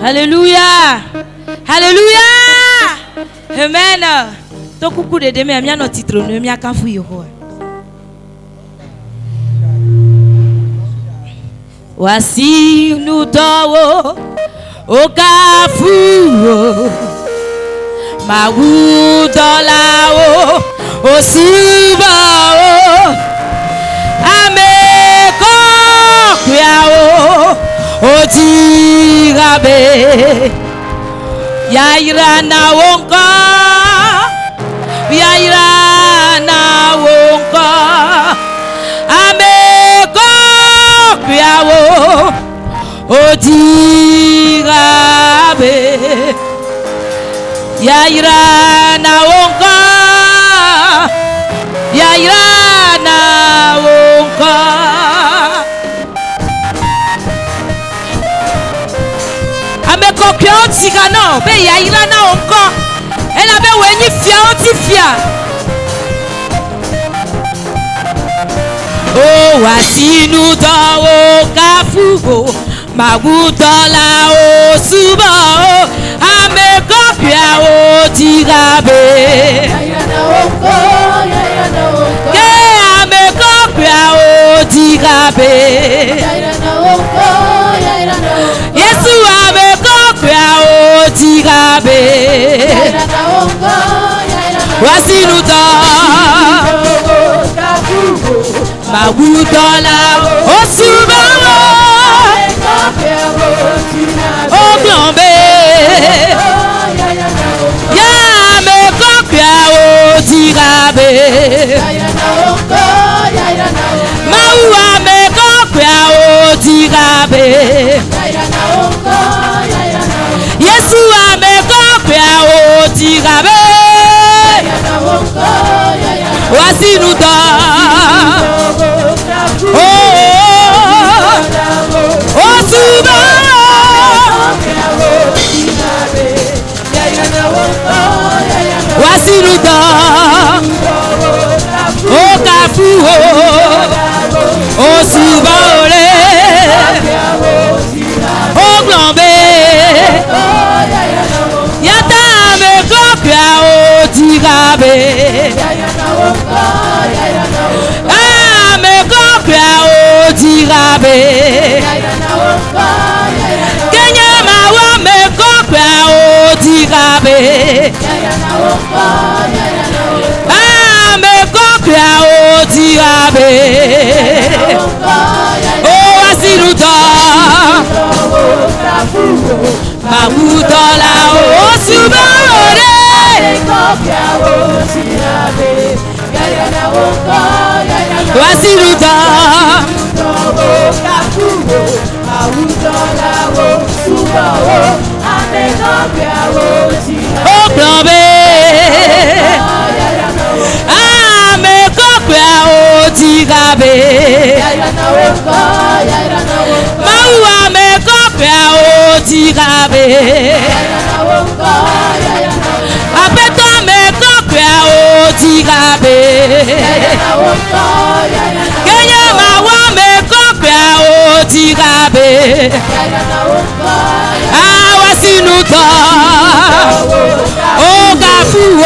Alléluia. Alléluia. Amen. Ton coucou de demain, il y a notre titre, il y a qu'un fouille. Voici nous t'envoie au Carrefour, ma route dans là-haut, au Souvent, à mes coquilles, au Tirabé, Yaira na wonka, Yaira na wonka, à mes coquilles, au Tirabé, Yaira na wonka, Yaira na wonka. Ame kokyo tigano, be Yaira na wonka. Elle avait weni fia antifia. Oh, voici nous dans au Carrefour, ma route dans la haut souvent, à mes copies au Tirabé. Que à mes copies au Tirabé. Yesu à mes copies au Tirabé. Voici nous dans ma route dans la haut souvent. Oh blambé, ya me coquia au Tirabé, maoua me coquia au Tirabé, Yeshua me coquia au Tirabé, voici nous dans, oh souvent. Voici nous dans au Carrefour, au Souvent, au Glambé, Yata me copia au Tirabé, ah me copia au Tirabé, Kenya mawa me copia au Tirabé. Ah, me copia au Tirabé. Oh, voici nous dans ma route dans la haut souvent. Voici nous dans ma route dans la haut souvent. Oh, blambé, ah, me coquia au Tirabé, maoua me coquia au Tirabé, apeta me coquia au Tirabé, Kenya mawa me coquia au Tirabé. Ah, voici nous dans au Carrefour,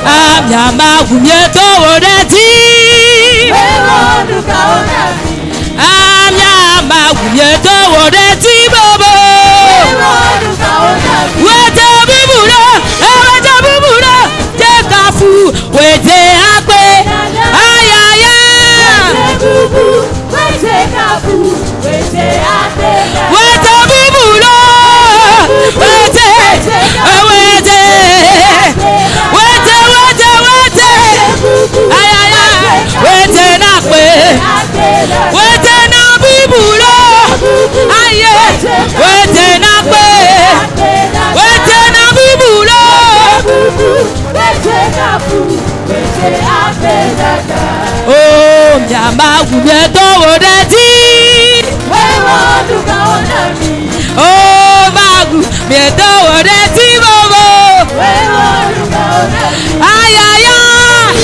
ah, nyama kunyeto odeti, ah, nyama kunyeto odeti bobo, wete bubura, wete bubura, te kafu, wete akwe. Oh, nyama kunyeto odeti. Oh, magu mieto odeti bobo. Ay ay ay.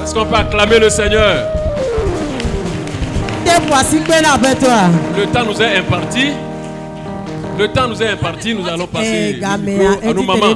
Est-ce qu'on peut acclamer le Seigneur? Le temps nous est imparti. Le temps nous est imparti. Nous allons passer le micro à nos mamans.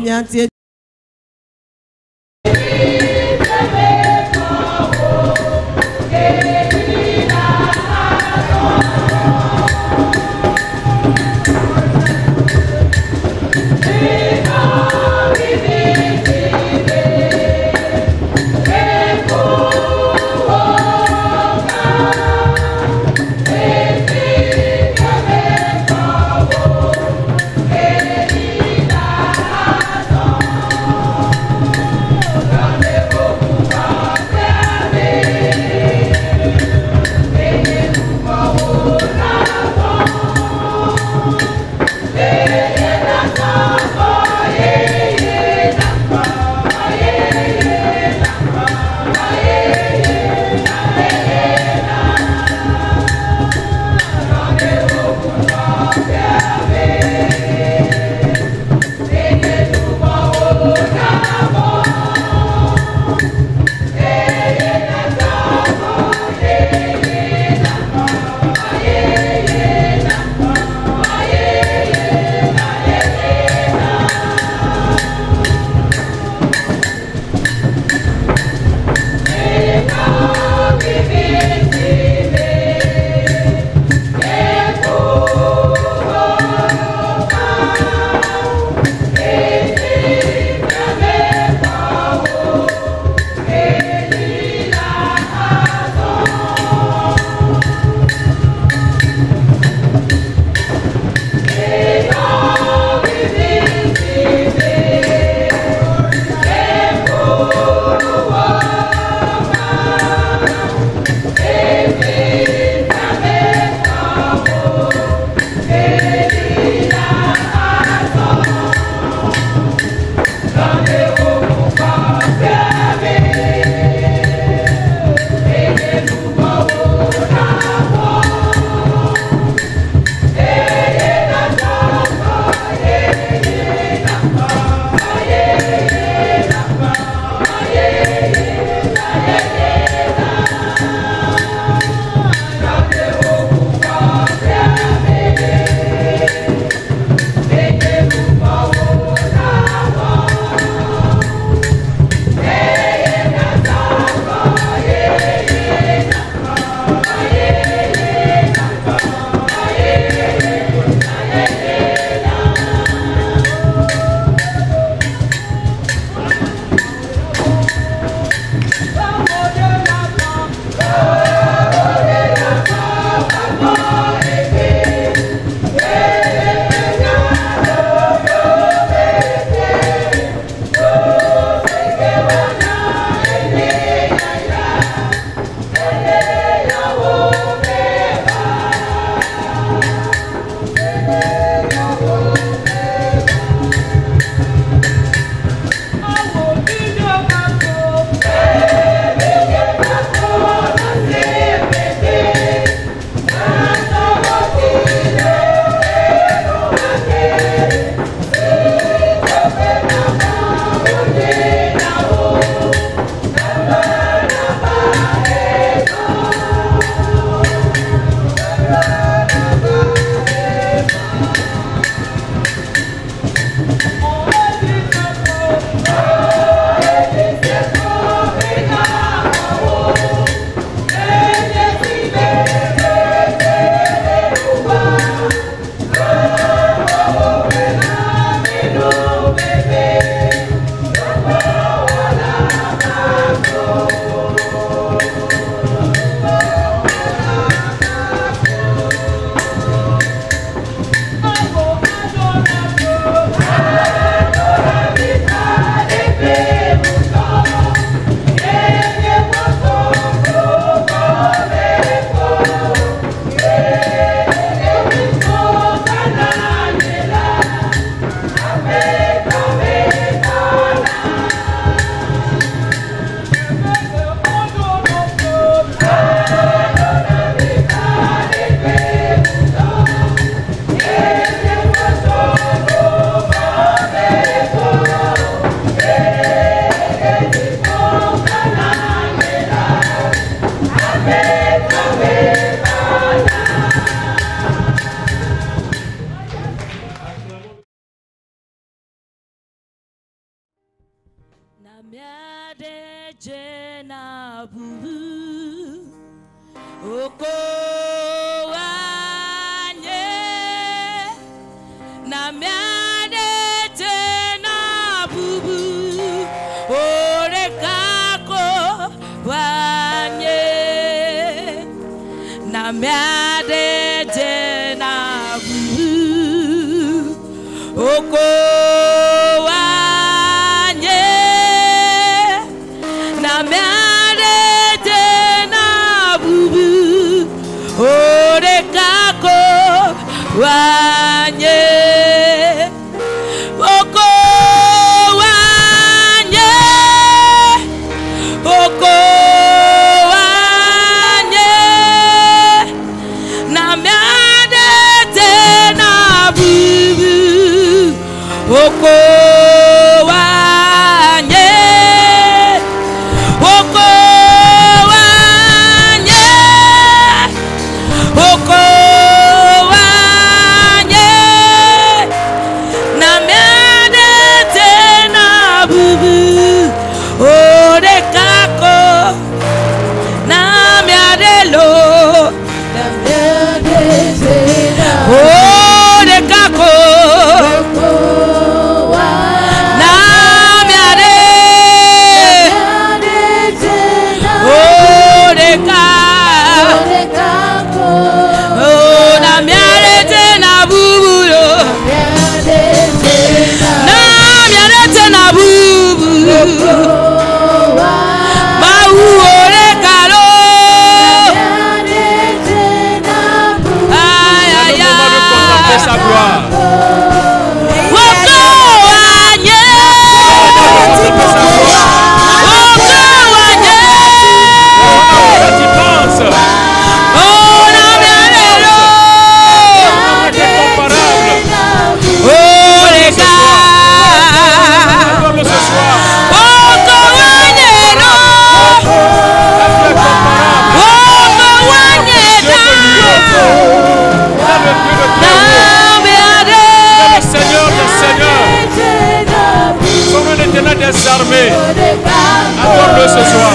Adore-le ce soir.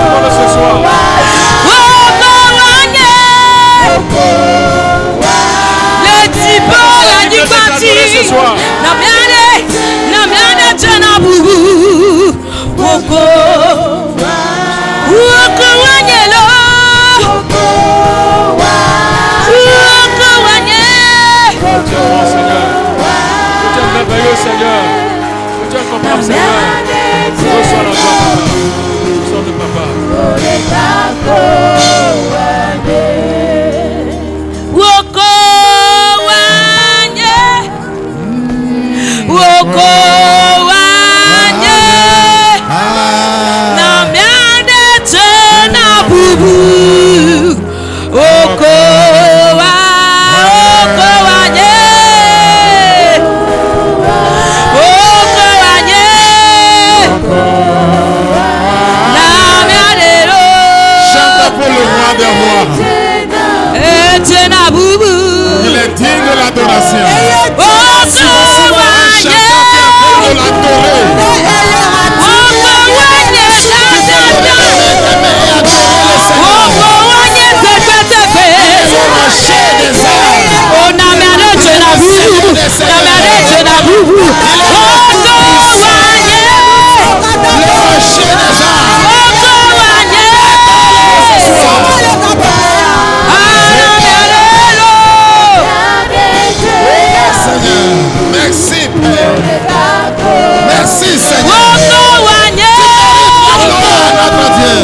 Adore-le ce soir. Merveilleux Seigneur, tu es incomparable Seigneur, reçois la gloire, reçois le Papa. Il est digne de l'adoration. Si on voit un chanteur qui est de l'adorer, merci Père. Merci Seigneur. Notre Dieu.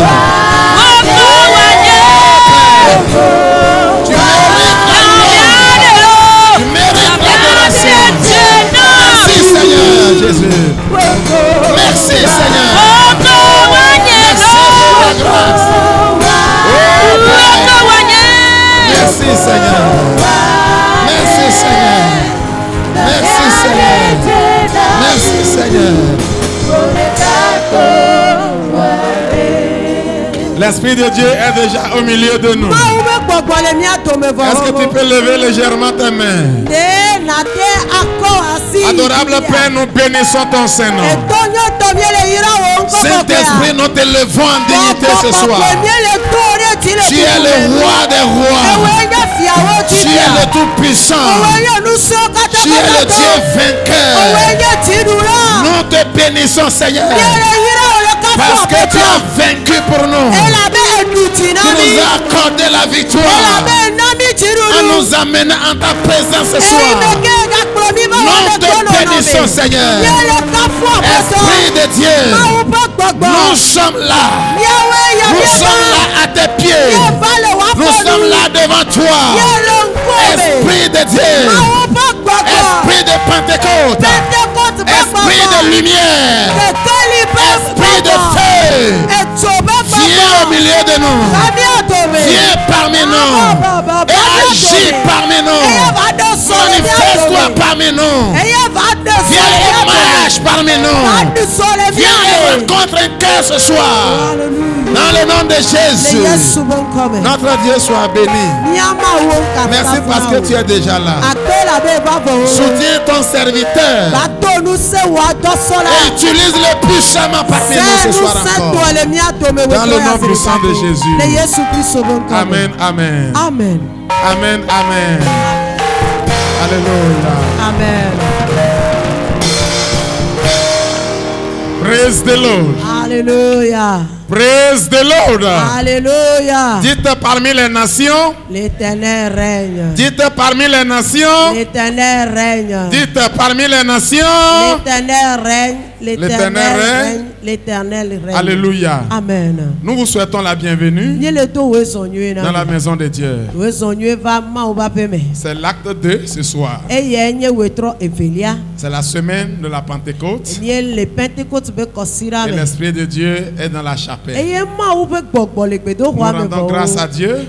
Tu mérites l'adoration. Merci Seigneur Jésus. Merci Seigneur. Merci pour la grâce. Merci Seigneur. Merci Seigneur. Merci Seigneur. Merci Seigneur. L'Esprit de Dieu est déjà au milieu de nous. Est-ce que tu peux lever légèrement tes mains? Adorable Père, nous bénissons ton Saint-Nom. Saint-Esprit, nous te levons en dignité ce soir. Tu es le roi des rois. Tu es le tout-puissant. Tu es le Dieu vainqueur. Nous te bénissons, Seigneur. Parce que tu as vaincu pour nous. Tu nous as accordé la victoire. En nous amenant en ta présence ce soir. Nous te bénissons, Seigneur. Esprit de Dieu, nous sommes là. Nous sommes là à tes pieds. Nous sommes là devant toi. Esprit de Dieu, esprit de Pentecôte, esprit de lumière, esprit de feu, viens au milieu de nous. Viens parmi nous et agis parmi nous. Manifeste-toi parmi nous. Viens et marche parmi nous. Viens et rencontre un cœur ce soir. Dans le nom de Jésus. Notre Dieu soit béni. Merci parce que tu es déjà là. Soutiens ton serviteur. Et utilise-le puissamment parmi nous ce soir encore. Dans le nom puissant de Jésus. Amen, amen. Amen. Amen, amen. Alléluia. Amen. Praise the Lord. Alléluia. Praise the Lord. Alléluia. Dites parmi les nations. L'Éternel règne. Dites parmi les nations. L'Éternel règne. Dites parmi les nations. L'Éternel règne. L'Éternel règne. L'Éternel règne. Alléluia. Amen. Nous vous souhaitons la bienvenue dans la maison de Dieu. C'est l'acte 2 ce soir. C'est la semaine de la Pentecôte. Et l'Esprit de Dieu est dans la chapelle. Nous rendons grâce à Dieu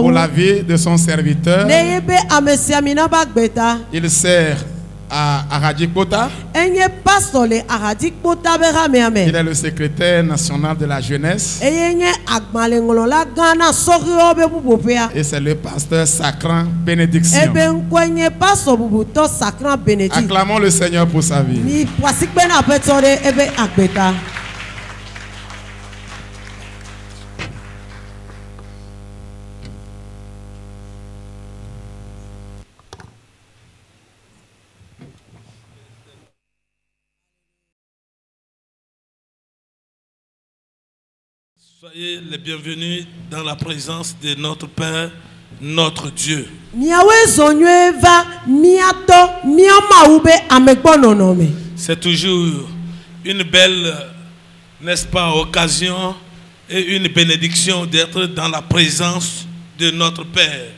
pour la vie de son serviteur. Il sert à Aradikpota. Il est le secrétaire national de la jeunesse. Et c'est le pasteur Sacran Bénédiction. Acclamons le Seigneur pour sa vie. Soyez les bienvenus dans la présence de notre Père, notre Dieu. C'est toujours une belle, n'est-ce pas, occasion et une bénédiction d'être dans la présence de notre Père.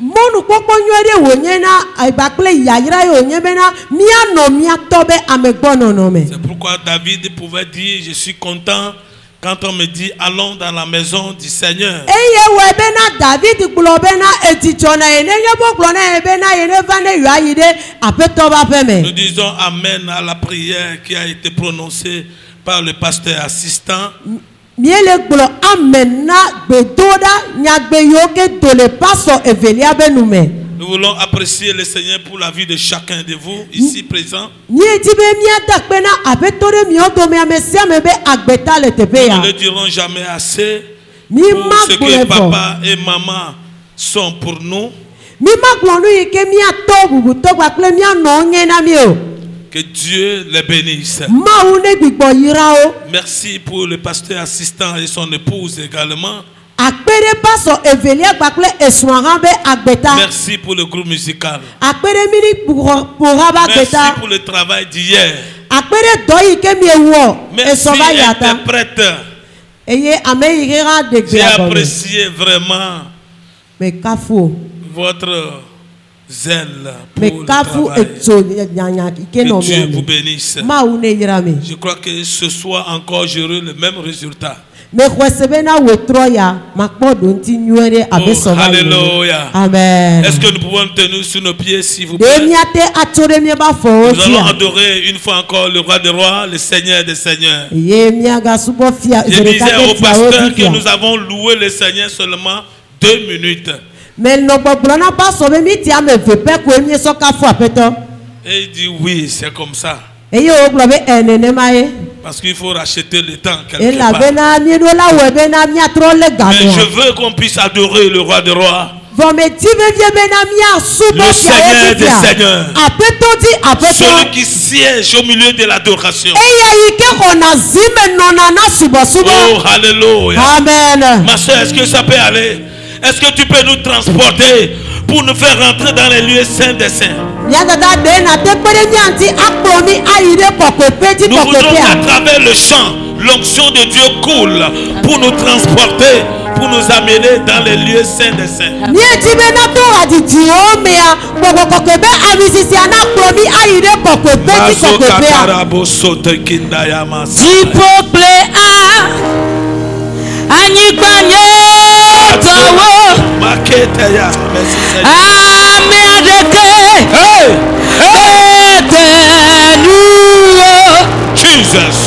C'est pourquoi David pouvait dire, je suis content quand on me dit, allons dans la maison du Seigneur. Nous disons Amen à la prière qui a été prononcée par le pasteur assistant. Nous voulons apprécier le Seigneur pour la vie de chacun de vous ici présents. Nous ne le dirons jamais assez pour ce que papa et maman sont pour nous. Que Dieu les bénisse. Merci pour le pasteur assistant et son épouse également. Merci pour le groupe musical. Merci pour le travail d'hier. Merci interprète. J'ai apprécié vraiment votre zèle pour le travail. Que Dieu vous bénisse. Je crois que ce soir encore j'aurai le même résultat. Alléluia. Amen. Est-ce que nous pouvons nous tenir sur nos pieds, s'il vous plaît? Nous allons adorer une fois encore le roi des rois, le Seigneur des seigneurs. Je disais au pasteur que nous avons loué le Seigneur seulement 2 minutes. Et il dit oui, c'est comme ça. Parce qu'il faut racheter le temps quelque part. Mais je veux qu'on puisse adorer le roi des rois. Le Seigneur des seigneurs. Celui qui siège au milieu de l'adoration. Oh, alléluia. Amen. Ma soeur, est-ce que ça peut aller? Est-ce que tu peux nous transporter pour nous faire rentrer dans les lieux saints des saints? Nous voudrons qu'à travers le chant, l'onction de Dieu coule pour nous transporter, pour nous amener dans les lieux saints des saints. Jesus.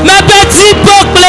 Ma petite peuple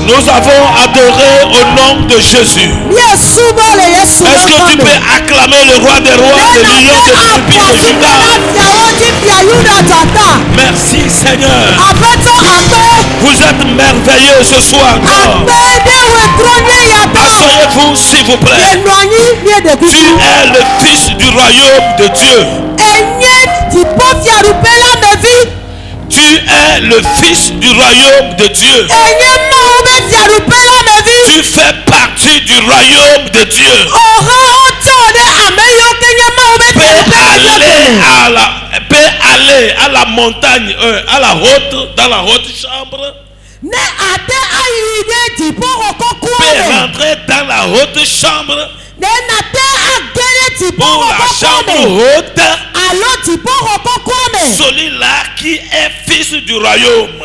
Nous avons adoré au nom de Jésus. Est-ce que tu peux acclamer le roi des rois, le lion de tribu de Juda? Merci Seigneur. Vous êtes merveilleux ce soir encore. Asseyez-vous s'il vous plaît. Tu es le fils du royaume de Dieu. Tu es le fils du royaume de Dieu. Tu fais partie fils du royaume de Dieu peut aller à la montagne, à la haute, dans la haute chambre, peut rentrer dans la haute chambre, pour la chambre haute, celui-là qui est fils du royaume.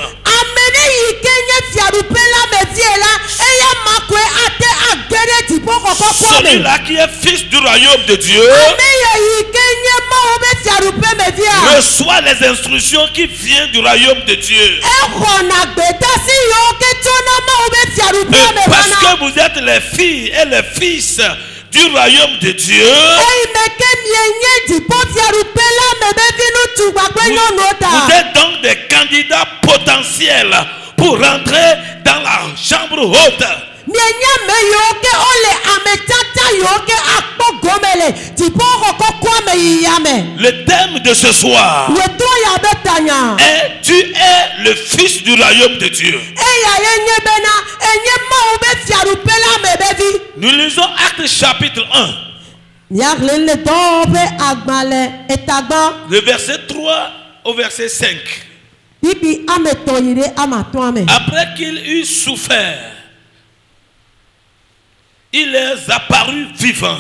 Celui-là qui est fils du royaume de Dieu reçoit les instructions qui viennent du royaume de Dieu. Parce que vous êtes les filles et les fils du royaume de Dieu, vous êtes donc des candidats potentiels pour rentrer dans la chambre haute. Le thème de ce soir est: tu es le fils du royaume de Dieu. Nous lisons Actes chapitre 1. Le verset 3 au verset 5. Après qu'il eut souffert, il les apparut vivants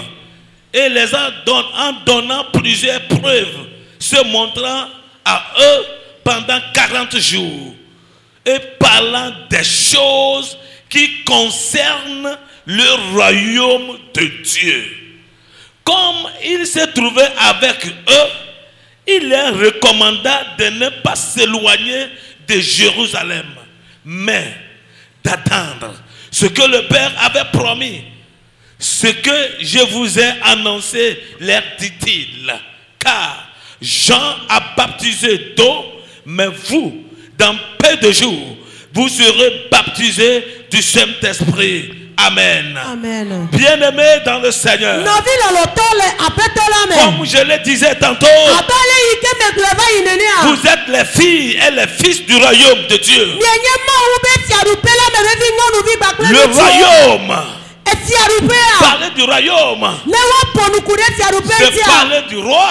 et les a en donnant plusieurs preuves, se montrant à eux pendant 40 jours et parlant des choses qui concernent le royaume de Dieu. Comme il se trouvait avec eux, il leur recommanda de ne pas s'éloigner de Jérusalem, mais d'attendre ce que le Père avait promis. Ce que je vous ai annoncé, leur dit-il, car Jean a baptisé d'eau, mais vous, dans peu de jours, vous serez baptisés du Saint-Esprit. Amen. Amen. Bien-aimés dans le Seigneur, comme je le disais tantôt, vous êtes les filles et les fils du royaume de Dieu. Le royaume. Parler du royaume, c'est parler du roi.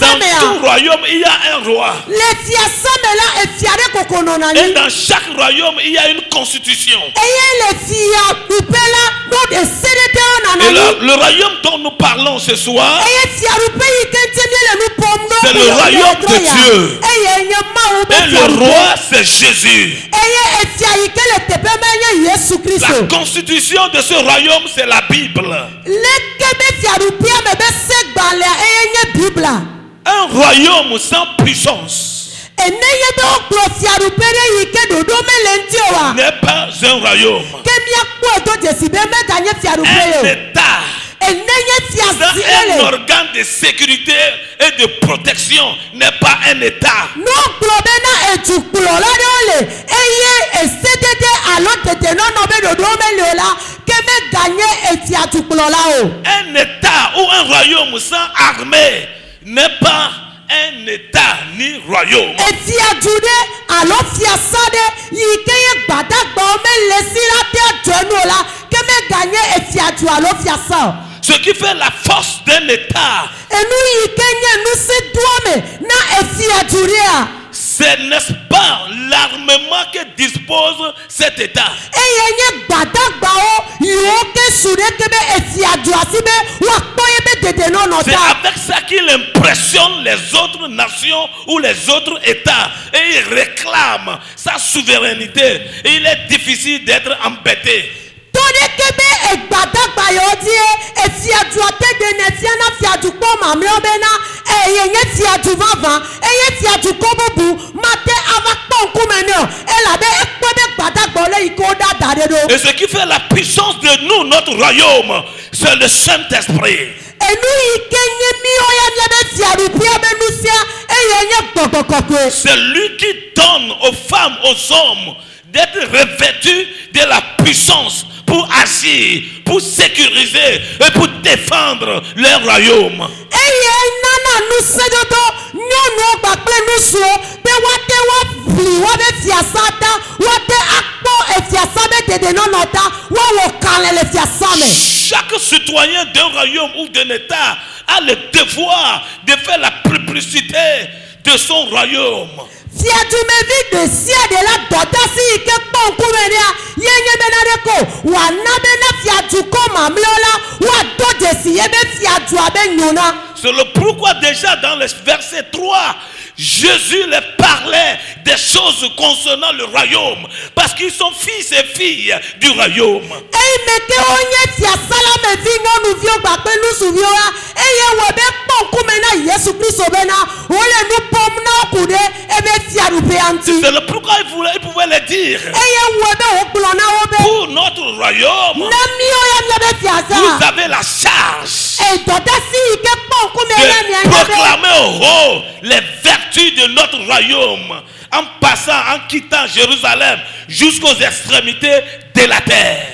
Dans tout royaume, il y a un roi. Et dans chaque royaume, il y a une constitution. Et le royaume dont nous parlons ce soir, c'est le royaume de Dieu. Et le roi, c'est Jésus. La constitution de ce royaume, c'est la Bible. Un royaume sans puissance n'est pas un royaume. Un État sans un organe de sécurité et de protection n'est pas un État. Un État ou un royaume sans armée n'est pas un État ni royaume. Ce qui fait la force d'un État, c'est, n'est-ce pas, l'armement que dispose cet État. C'est avec ça qu'il impressionne les autres nations ou les autres États. Et il réclame sa souveraineté. Et il est difficile d'être embêté. Et ce qui fait la puissance de nous, notre royaume, c'est le Saint-Esprit. C'est lui qui donne aux femmes, aux hommes, d'être revêtus de la puissance pour agir, pour sécuriser et pour défendre leur royaume. Chaque citoyen d'un royaume ou d'un État a le devoir de faire la publicité de son royaume. C'est le pourquoi déjà dans le verset 3, Jésus leur parlait des choses concernant le royaume, parce qu'ils sont fils et filles du royaume. C'est le pourquoi il pouvait le dire. Pour notre royaume, vous avez la charge de proclamer au haut les vertus de notre royaume, en passant, en quittant Jérusalem jusqu'aux extrémités de la terre.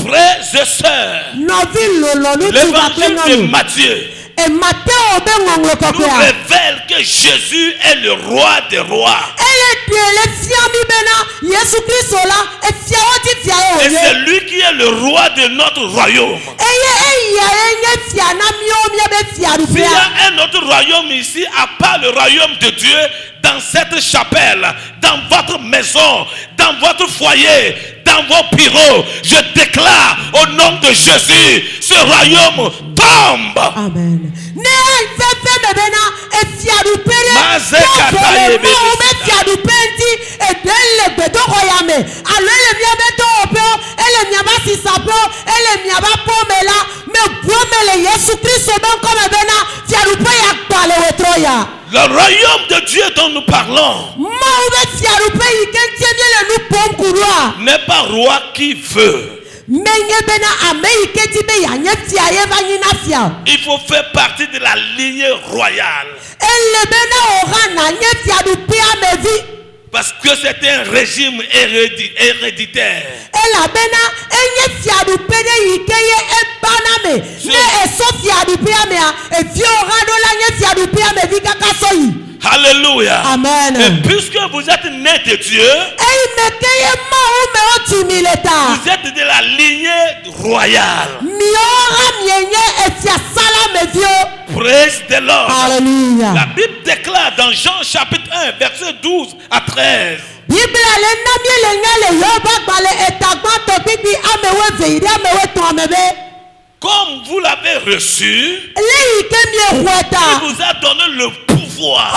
Frères et sœurs, l'évangile de Matthieu nous révèle que Jésus est le roi des rois. Et c'est lui qui est le roi de notre royaume. S'il y a un autre royaume ici, à part le royaume de Dieu, dans cette chapelle, dans votre maison, dans votre foyer, dans vos bureaux, je déclare au nom de Jésus, ce royaume tombe. Amen. Le royaume de Dieu dont nous parlons n'est pas roi qui veut. Il faut faire partie de la lignée royale. Parce que c'est un régime héréditaire. Alléluia. Amen. Et puisque vous êtes né de Dieu, vous êtes de la lignée royale. Praise the Lord. Alléluia. La Bible déclare dans Jean chapitre 1 verset 12 à 13. Comme vous l'avez reçu, il vous a donné le pouvoir.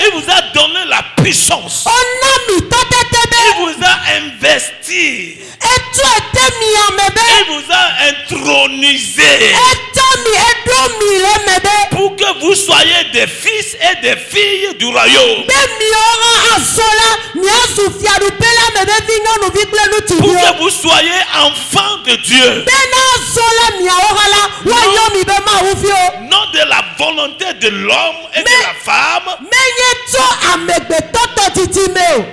Il vous a donné la puissance. Il vous a investi. Il vous a intronisé. Pour que vous soyez des fils et des filles du royaume. Pour que vous soyez enfants de Dieu. Non de la volonté de l'homme et de la femme,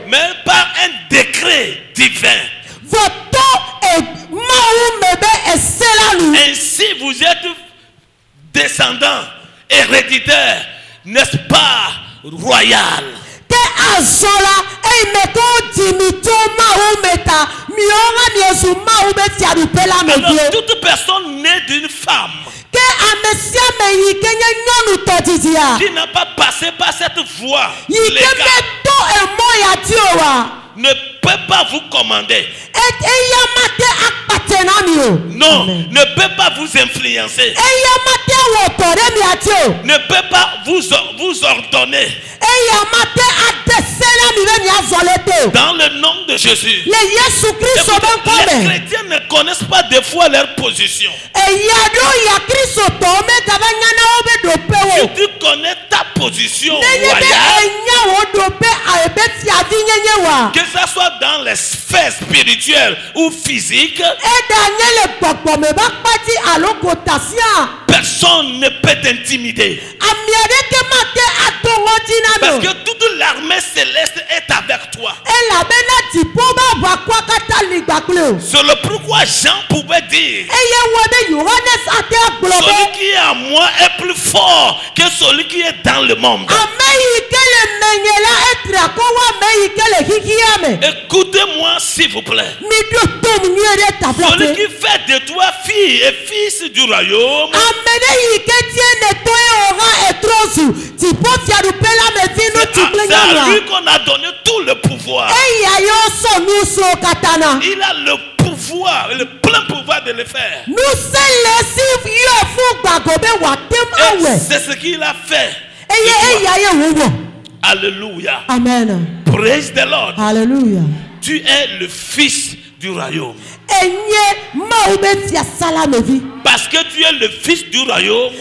mais par un décret divin. Ainsi vous êtes descendants héréditaires, n'est-ce pas, royal. Alors toute personne née d'une femme qui n'a pas passé par cette voie légale ne peut pas vous commander. Non, ne peut pas vous influencer. Ne peut pas vous ordonner. Dans le nom de Jésus. Les chrétiens ne connaissent pas des fois leur position. Si tu connais ta position royale, que ce soit dans les sphères spirituelles ou physiques, personne ne peut t'intimider. Parce que toute l'armée céleste est avec toi. C'est le pourquoi Jean pouvait dire: celui qui est à moi est plus fort que celui qui est dans le monde. Écoutez-moi s'il vous plaît. Celui qui fait de toi fille et fils du royaume, c'est à lui qu'on a donné tout le pouvoir. Il a le pouvoir, le plein pouvoir de le faire. Et c'est ce qu'il a fait. Alléluia. Amen. Praise the Lord. Alléluia. Tu es le fils du royaume. Parce que tu es le fils du royaume,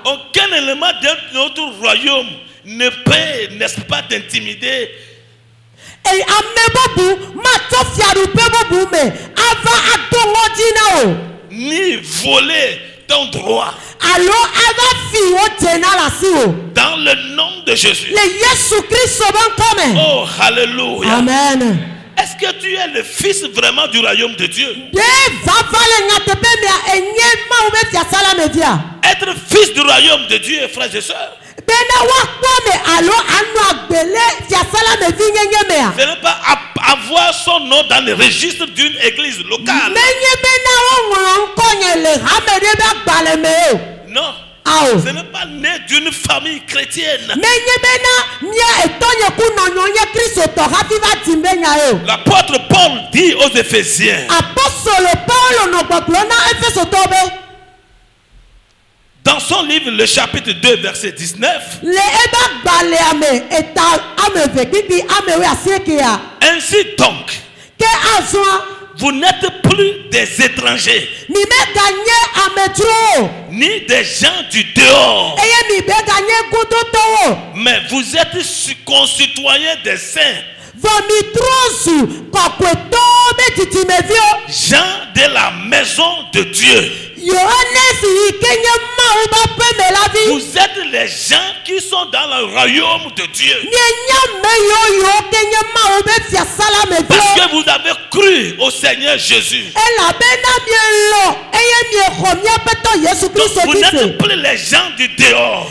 aucun élément de notre royaume ne peut, n'est-ce pas, t'intimider. Ni voler ton droit. Dans le nom de Jésus. Oh, alléluia. Amen. Est-ce que tu es le fils vraiment du royaume de Dieu? Être fils du royaume de Dieu, frères et sœurs, ce n'est pas avoir son nom dans le registre d'une église locale. Non. Ce n'est pas né d'une famille chrétienne. L'apôtre Paul dit aux Éphésiens, dans son livre, le chapitre 2, verset 19, ainsi donc, vous n'êtes plus des étrangers, ni des gens du dehors, mais vous êtes concitoyens des saints, gens de la maison de Dieu. Vous êtes les gens qui sont dans le royaume de Dieu. Parce que vous avez cru au Seigneur Jésus. Donc vous n'êtes plus les gens du dehors.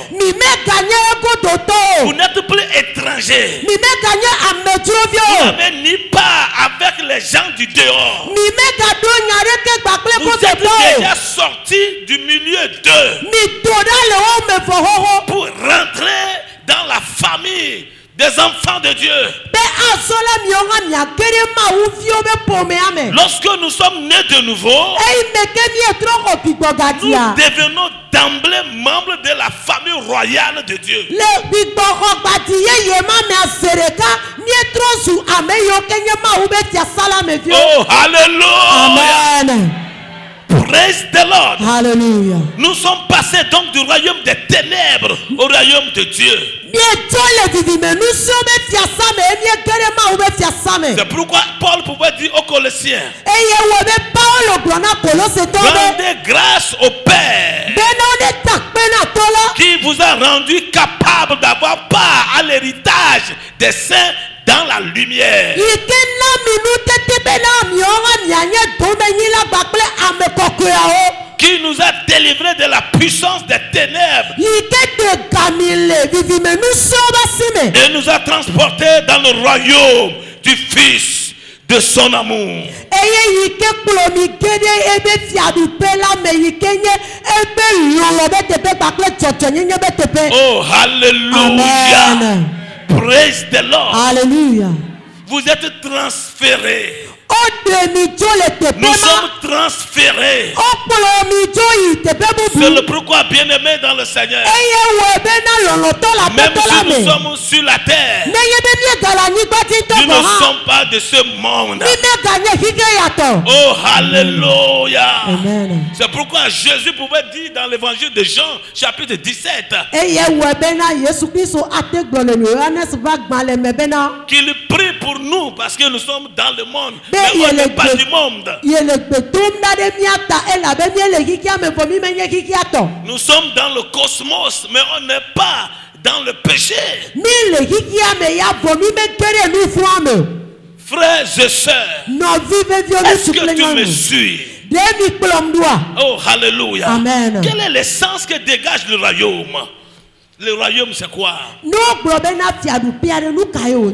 Vous n'êtes plus étrangers. Vous n'avez ni part avec les gens du dehors. Vous êtes déjà sortis du milieu d'eux pour rentrer dans la famille des enfants de Dieu. Lorsque nous sommes nés de nouveau, nous devenons d'emblée membres de la famille royale de Dieu. Oh, alléluia. Amen. Praise the Lord. Hallelujah. Nous sommes passés donc du royaume des ténèbres au royaume de Dieu. C'est pourquoi Paul pouvait dire aux Colossiens, rendez grâce au Père qui vous a rendu capable d'avoir part à l'héritage des saints dans la lumière. Qui nous a délivrés de la puissance des ténèbres et nous a transportés dans le royaume du Fils de son amour. Oh, hallelujah. Amen. Praise the Lord. Hallelujah. Vous êtes transférés. Nous sommes transférés. C'est le pourquoi, bien-aimés dans le Seigneur, même si nous sommes sur la terre, nous ne sommes pas de ce monde. Oh, alléluia. C'est pourquoi Jésus pouvait dire dans l'évangile de Jean, chapitre 17, qu'il prie pour nous parce que nous sommes dans le monde, mais on n'est pas du monde. Nous sommes dans le cosmos, mais on n'est pas dans le péché. Frères et sœurs, est-ce que tu me suis? Oh, alléluia. Amen. Quel est l'essence que dégage le royaume? Le royaume, c'est quoi?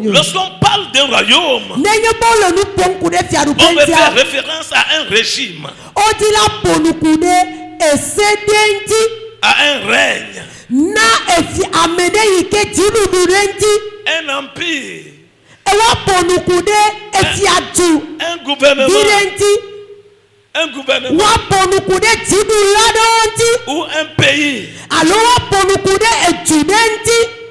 Lorsqu'on parle d'un royaume, on veut faire référence à un régime, à un règne, un empire, un gouvernement, ou un pays.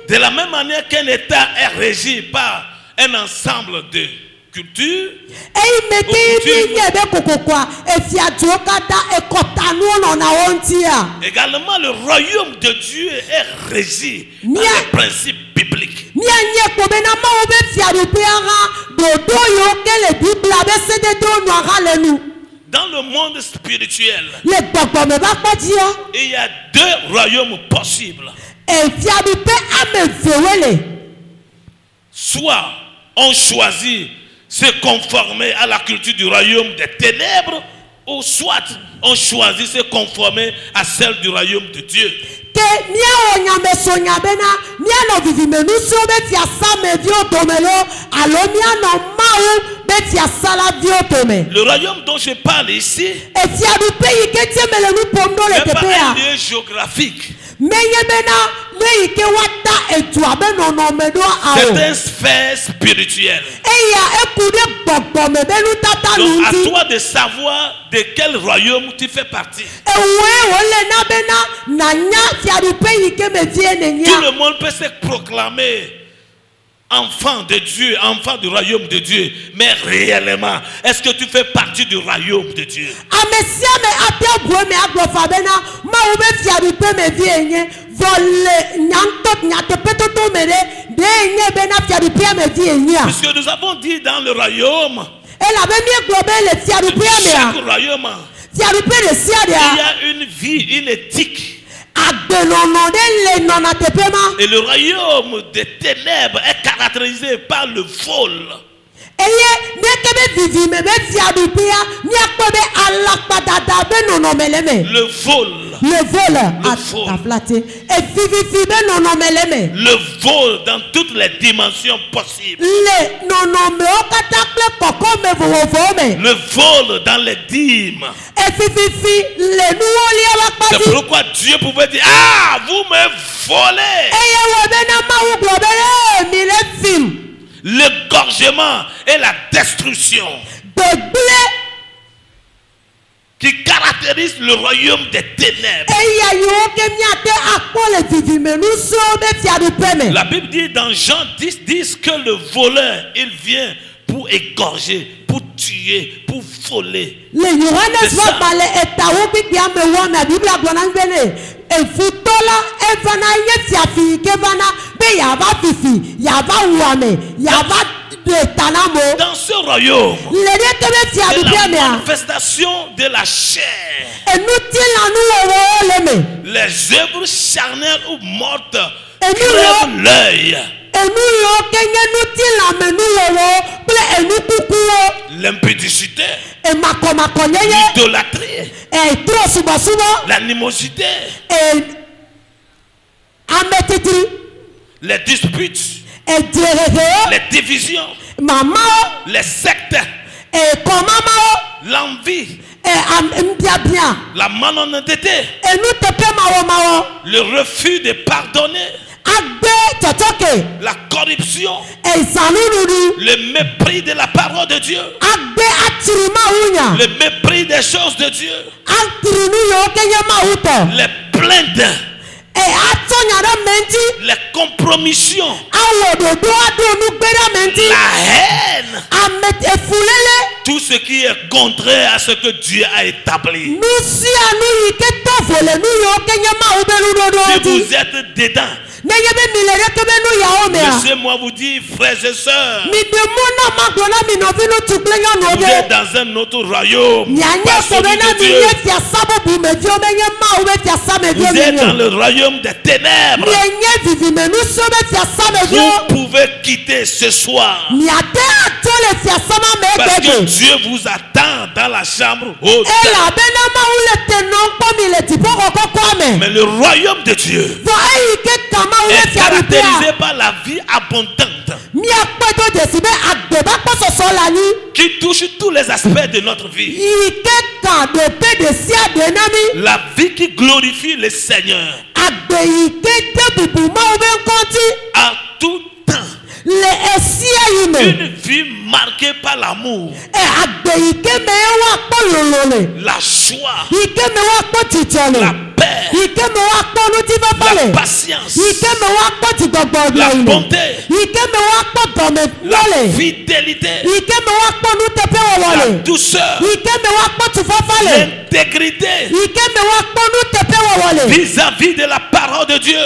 De la même manière qu'un État est régi par un ensemble de cultures, également le royaume de Dieu est régi par les principes bibliques. Dans le monde spirituel, il y a deux royaumes possibles. Soit on choisit se conformer à la culture du royaume des ténèbres, ou soit on choisit se conformer à celle du royaume de Dieu. Le royaume dont je parle ici n'est pas un lieu géographique. C'est une sphère spirituelle. Donc à toi de savoir de quel royaume tu fais partie. Tout le monde peut se proclamer enfant de Dieu, enfant du royaume de Dieu, mais réellement, est-ce que tu fais partie du royaume de Dieu? Puisque nous avons dit dans le royaume, chaque royaume, il y a une vie, une éthique. Et le royaume des ténèbres est caractérisé par le vol. Le vol. Le vol dans toutes les dimensions possibles. Le vol dans les dîmes. C'est pourquoi Dieu pouvait dire: ah, vous me volez. L'égorgement et la destruction qui caractérise le royaume des ténèbres. La Bible dit dans Jean 10 que le voleur, il vient pour égorger, pour tuer, pour voler. Dans ce royaume, c'est la manifestation de la chair. Les œuvres charnelles ou mortes crèvent l'œil. L'impudicité, l'idolâtrie, l'animosité, les disputes, les divisions, les sectes, l'envie, la malhonnêteté, le refus de pardonner, la corruption, le mépris de la parole de Dieu, le mépris des choses de Dieu, les plaintes, les compromissions, la haine, tout ce qui est contraire à ce que Dieu a établi. Si vous êtes dedans, Laissez-moi vous dire, frères et sœurs, vous êtes dans un autre royaume, pas celui de Dieu. Vous êtes dans le royaume des ténèbres. Vous pouvez quitter ce soir, parce que Dieu vous attend dans la chambre haute. Mais le royaume de Dieu est caractérisé par la vie abondante qui touche tous les aspects de notre vie. La vie qui glorifie le Seigneur à tout temps. Une vie marquée par l'amour, la joie, la paix, la patience, la bonté, la fidélité, la douceur, l'intégrité vis-à-vis de la parole de Dieu,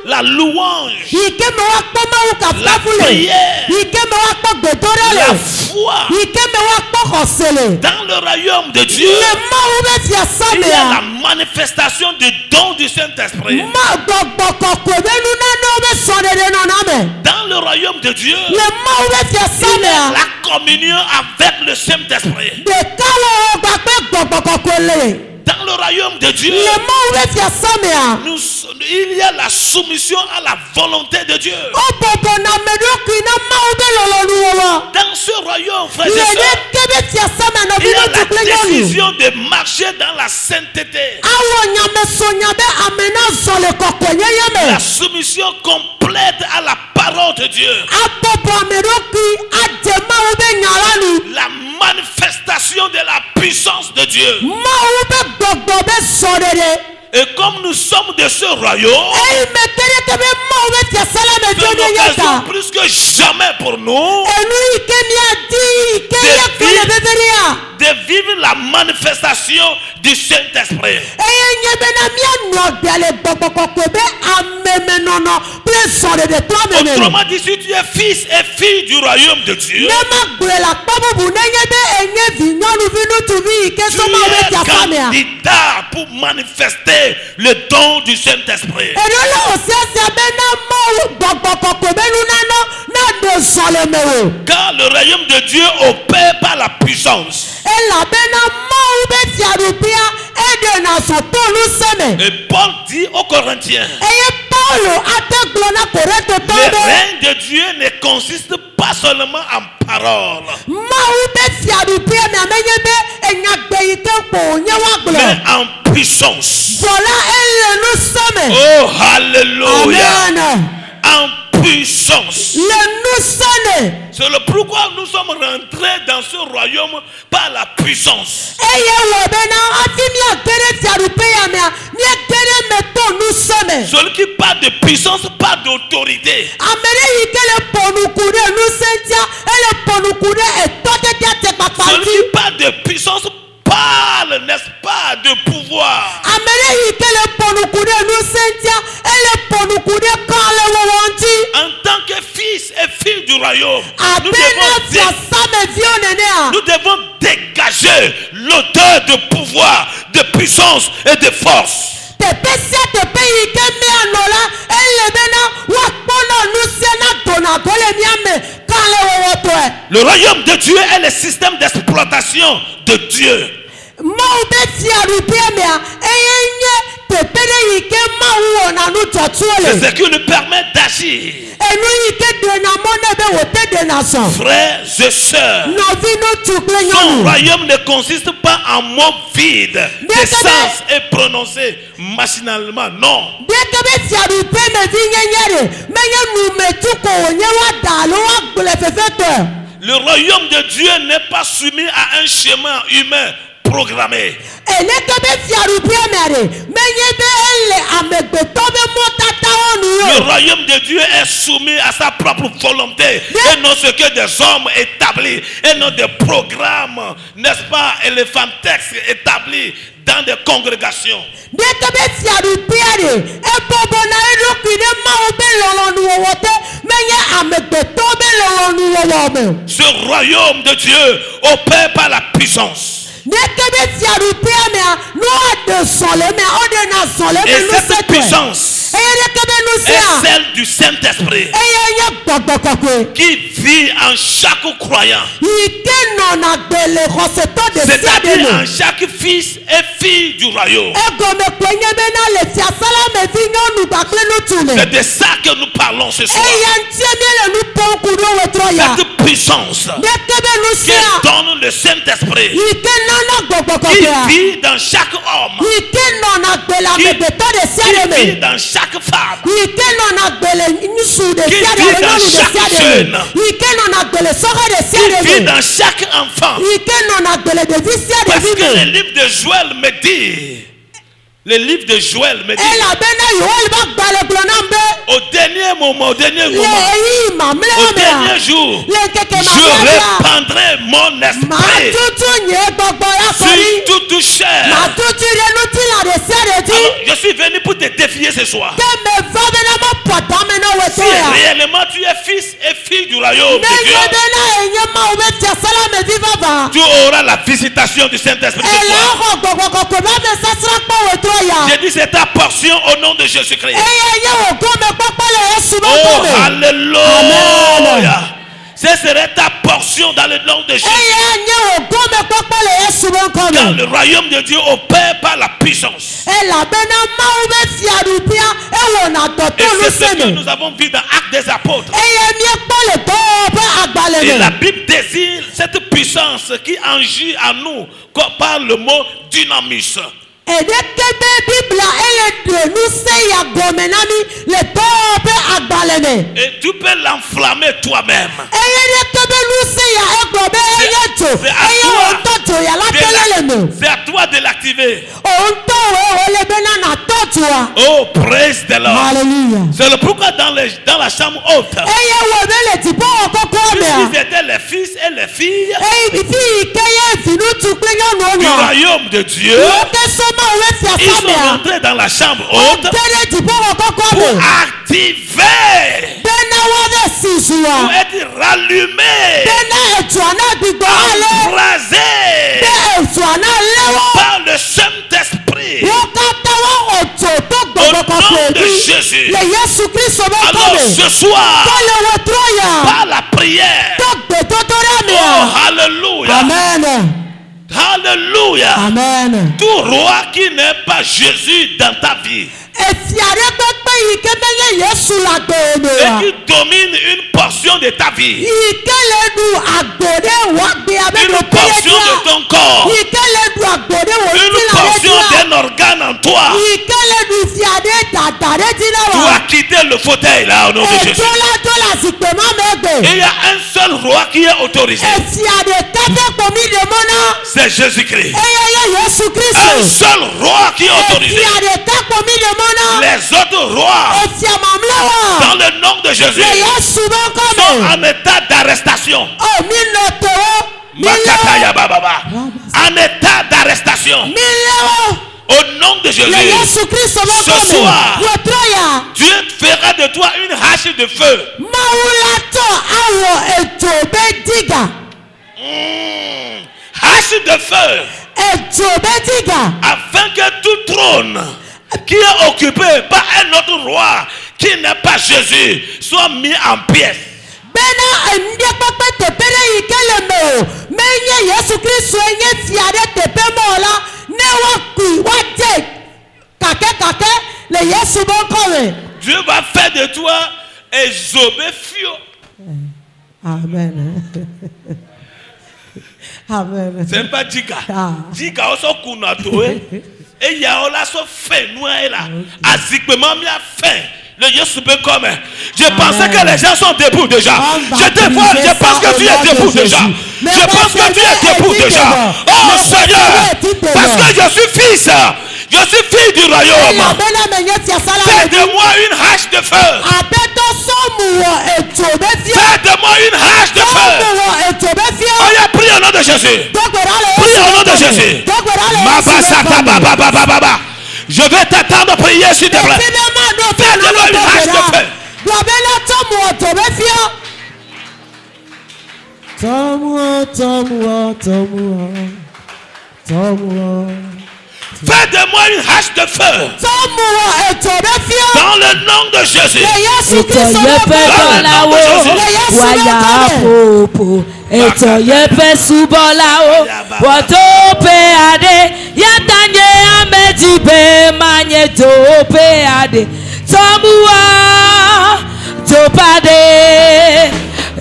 la louange, la prière, la foi. Dans le royaume de Dieu, il y a la manifestation du don du Saint-Esprit. Dans le royaume de Dieu, il y a la communion avec le Saint-Esprit. Dans le royaume de Dieu, il y a la soumission à la volonté de Dieu. Dans ce royaume, frères et sœurs, il y a la décision de marcher dans la sainteté. La soumission complète à la parole de Dieu. La manifestation de la puissance de Dieu. Et comme nous sommes de ce royaume, c'est une occasion plus que jamais pour nous de vivre la manifestation du Saint-Esprit. Autrement dit, si tu es fils et fille du royaume de Dieu, tu es candidat pour manifester le don du Saint-Esprit. Car le royaume de Dieu opère par la puissance. Et Paul dit aux Corinthiens, le règne de Dieu ne consiste pas seulement en paroles, mais en puissance. Oh, alléluia. En puissance. C'est le pourquoi nous sommes rentrés dans ce royaume par la puissance. Celui qui parle de puissance parle d'autorité. Celui qui parle de puissance parle, n'est-ce pas, de pouvoir. En tant que fils et filles du royaume, nous devons dégager l'odeur de pouvoir, de puissance et de force. Le royaume de Dieu est le système d'exploitation de Dieu. C'est ce qui nous permet d'agir. Frères et sœurs, son royaume ne consiste pas en mots vides, des sens et prononcés machinalement, non. Le royaume de Dieu n'est pas soumis à un schéma humain programmés. Le royaume de Dieu est soumis à sa propre volonté et non ce que des hommes établis et non des programmes, n'est-ce pas, éléphantesques établis dans des congrégations. Ce royaume de Dieu opère par la puissance. Et cette puissance est celle du Saint-Esprit qui vit en chaque croyant, c'est-à-dire en chaque fils et fille du royaume. C'est de ça que nous parlons ce soir. Cette puissance qui donne le Saint-Esprit, qui vit dans chaque homme, qui vit dans chaque femme, qui vit dans chaque jeune, qui vit dans chaque enfant. Parce que le livre de Joël me dit, le livre de Joël me dit, au dernier moment, au dernier jour, je répandrai mon esprit sur toute chair. Alors, je suis venu pour te défier ce soir. Si réellement tu es fils et fille du royaume de Dieu, tu auras la visitation du Saint-Esprit ce soir. J'ai dit c'est ta portion au nom de Jésus-Christ. Oh, alléluia. Ce serait ta portion dans le nom de Jésus. Car le royaume de Dieu opère par la puissance. Et c'est ce que nous avons vu dans Actes des Apôtres. Et la Bible désigne cette puissance qui agit à nous par le mot dynamis. Et tu peux l'enflammer toi-même. C'est à toi de l'activer. Oh, praise the Lord. C'est le pourquoi dans la chambre haute, ils étaient les fils et les filles du royaume de Dieu. Ils sont rentrés dans la chambre haute pour activer, pour être rallumés, embrasés par le Saint-Esprit. Au nom de Jésus. Alors ce soir, par la prière, oh, alléluia. Amen. Alléluia. Amen. Tout roi qui n'est pas Jésus dans ta vie et qui domine une portion de ta vie, une portion de ton corps, une portion d'un organe en toi, tu as quitté le fauteuil là au nom de Jésus. Et il y a un seul roi qui est autorisé, c'est Jésus-Christ. Un seul roi qui est autorisé. Les autres rois, dans le nom de Jésus, sont en état d'arrestation. En état d'arrestation. Au nom de Jésus, ce soir, Dieu fera de toi une hache de feu. Hache de feu. Afin que tout trône qui est occupé par un autre roi qui n'est pas Jésus soit mis en pièces. Dieu va faire de toi un Zobéphio. Amen. Amen. C'est pas Dika. Dika aussi kunatoe. Et il y a là so fait nous là. Azikpement mi a fait. Le Yesu peut comme. Je pensais que les gens sont debout déjà. Je pense que tu es debout déjà. Je pense que tu es debout déjà. Oh Seigneur, parce que je suis fils. Je suis fille du royaume. Fais de moi une hache de feu. Fais de moi une hache de feu. Oh, prie au nom de Jésus. Prie au nom de Jésus. Je vais t'attendre à prier s'il te plaît. Fais de moi une hache de feu. Fais de moi une hache de feu. Dans le nom de Jésus.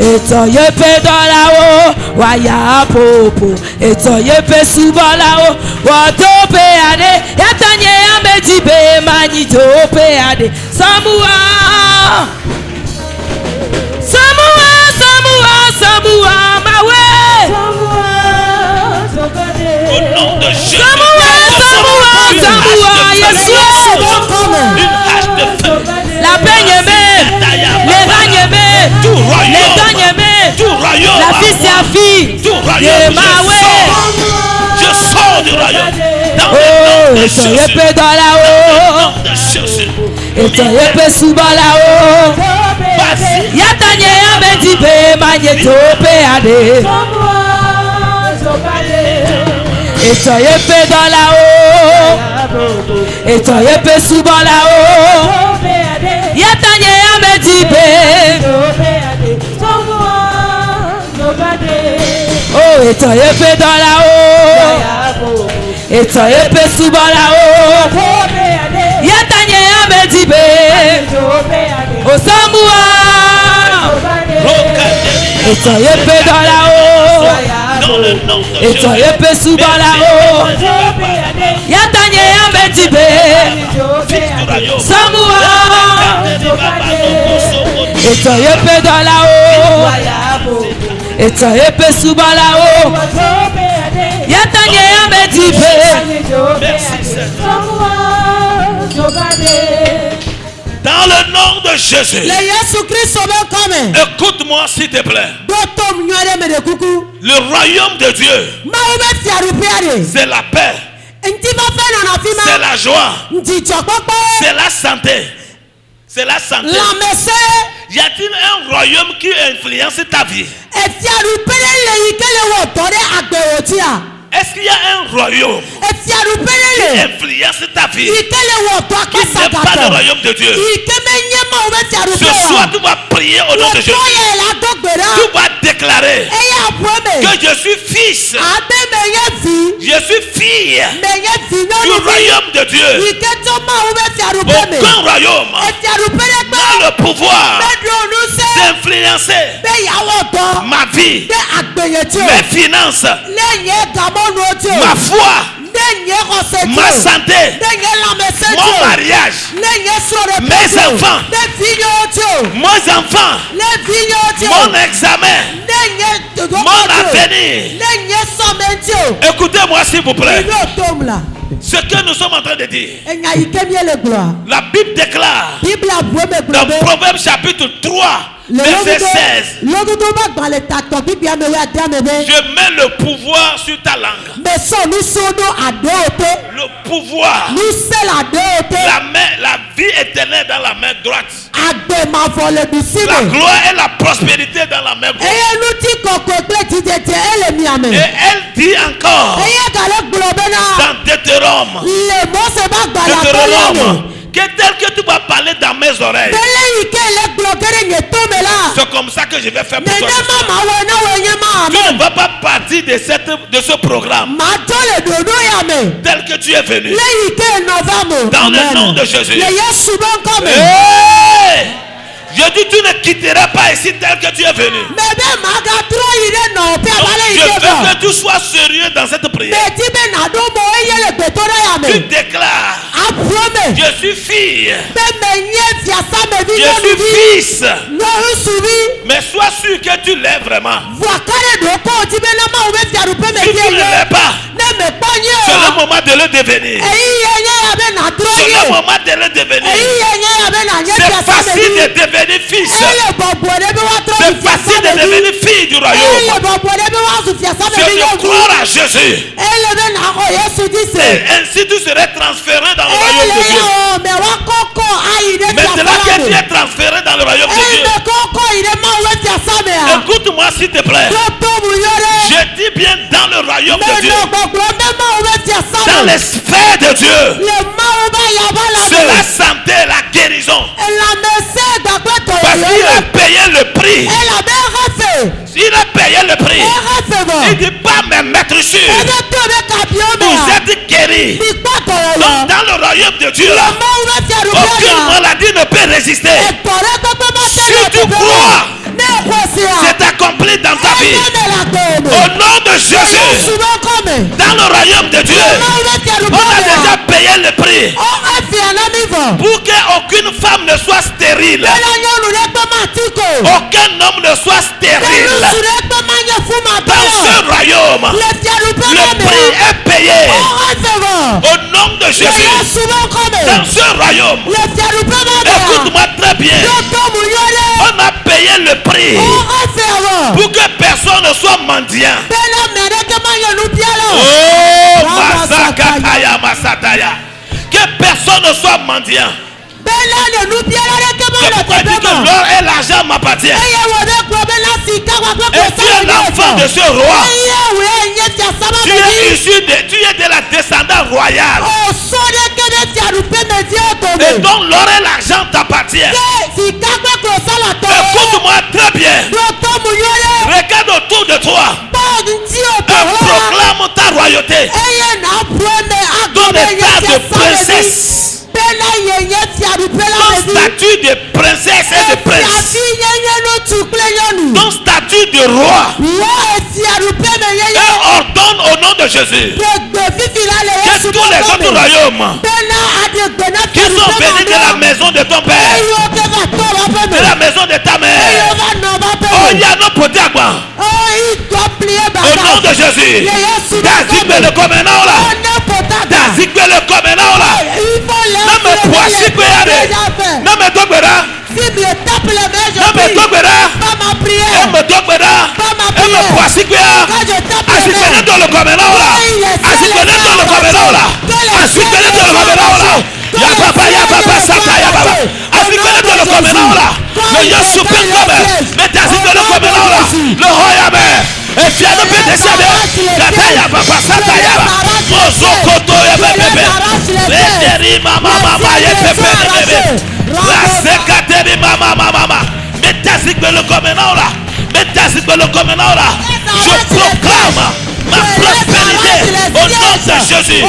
Eto ye pe dans la-haut, waya popo. Eto ye pe souvent là-haut, wato pe ade. Yatanye ameti be manito pe ade. Samua, Samua, Samua, Samua, mawe. Au nom de Jésus. Samua, Samua, Samua, Yeshua. Une hache de feu. La peigne les ragnemés, les gagnés, la fille c'est la fille. Je sors du royaume. Dans le nom de Jésus. Dans la haut. Et ton épée sous bas là-haut. Yatanye amedibe magneto péade. Et ton épée dans la haut. Et ton épée sous bas là-haut. Yatanye amedibe. Oh, et ton épée dans là-haut. Et ton épée sous bas là-haut. Yatanye amedibe. Oh, Samua. Et ton épée dans là-haut. Et ton épée sous bas là-haut. Yatanye amedibe. Samua. Et ton épée dans là-haut. Et ton épée sous bas là-haut. Yatanye amedibe. Dans le nom de Jésus. Écoute-moi s'il te plaît. Le royaume de Dieu, c'est la paix, c'est la joie, c'est la santé. C'est la santé. Y a-t-il un royaume qui influence ta vie? Est-ce qu'il y a un royaume qui influence ta vie, qui n'est pas le royaume de Dieu? Ce soir, tu vas prier au nom de Jésus. Tu vas déclarer que je suis fils, je suis fille du royaume de Dieu. Aucun royaume n'a le pouvoir d'influencer ma vie, mes finances, ma foi, ma santé, mon mariage, mes enfants, mon examen, mon avenir. Écoutez-moi s'il vous plaît. Ce que nous sommes en train de dire, la Bible déclare dans Proverbes chapitre 3 verset 16, je mets le pouvoir sur ta langue. Le pouvoir, la vie éternelle dans la main droite, la gloire et la prospérité dans la main gauche. Et elle dit encore dans Deutéronome, que tel que tu vas parler dans mes oreilles, c'est comme ça que je vais faire pour toi. Tu ne vas pas partir de ce programme tel que tu es venu. Dans le nom de Jésus. Je dis, tu ne quitteras pas ici tel que tu es venu. Donc, je veux que tu sois sérieux dans cette prière. Tu déclares Je suis fille. Je suis fils. Mais sois sûr que tu l'es vraiment. Si tu ne l'es pas, c'est le moment de le devenir. C'est le moment de le devenir. C'est facile de devenir fils. C'est facile de devenir fille du royaume. C'est de croire à Jésus. Et ainsi tu serais transféré dans le royaume de Dieu. Maintenant que tu es transféré dans le royaume de Dieu, écoute-moi s'il te plaît. Je dis bien dans le royaume de Dieu. Dans les sphères de Dieu. C'est la santé, la guérison. Parce qu'il a payé le prix. Il a payé le prix. Il ne dit pas me mettre sur. Vous êtes guéris. Donc dans le royaume de Dieu, aucune maladie ne peut résister. Si tu crois, c'est accompli dans ta vie. Au nom de Jésus, dans le royaume de Dieu, on a déjà payé le prix pour qu'aucune femme ne soit stérile. Aucun homme ne soit stérile. Dans ce royaume, le prix est payé. Au nom de Jésus, dans ce royaume, écoute-moi très bien, on a payé le prix pour que personne ne soit mendiant. Oh, Masakataya, Masataya. Que personne ne soit mendiant. C'est pourquoi dit que l'or et l'argent m'appartiennent. Et tu es l'enfant de ce roi. Tu es de la descendance royale. Et donc l'or et l'argent t'appartiennent. Écoute-moi très bien. Regarde autour de toi. Et proclame ta royauté. Dans l'état de princesse. Ton statut de princesse et de prince. Ton statut de roi. Et ordonne au nom de Jésus que tous les autres royaumes qui sont venus de la maison de ton père, de la maison de ta mère, oh Yano Potiagua, au nom de Jésus, Dazigbe le comenant là, Dazigbe le comenant là, ne me poissigbe yade, ne me dogbera, ne me dogbera, ne me dogbera, ne me poissigbe, asigbe dans le comenant là, asigbe dans le comenant là, asigbe dans le comenant là, ya papa sata ya baba, asigbe dans le comenant là, le yasupe comme, mais asigbe le comenant là, le royaume. Et fier de péter Kataya papa sataya Mozokoto bébé Béderi mama bébé La sekateri mama Métasique le comenant là Métasique le comenant là Je proclame ma prospérité au nom de Jésus.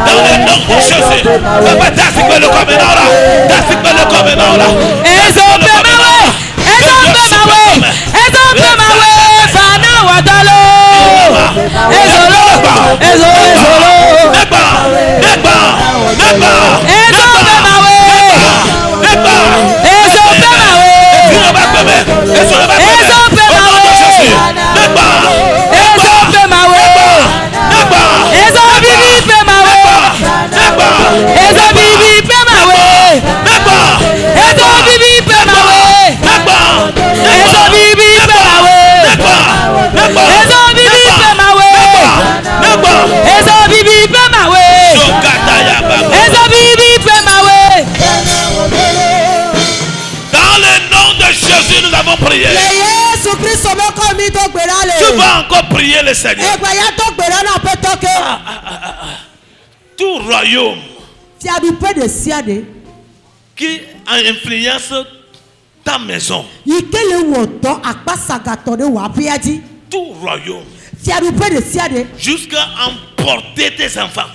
Dans le nom de Jésus. Papa, t'as le covenant là. T'as le covenant là. Prier. Tu vas encore prier le Seigneur. Tout royaume qui influence ta maison, tout royaume jusqu'à emporter tes enfants,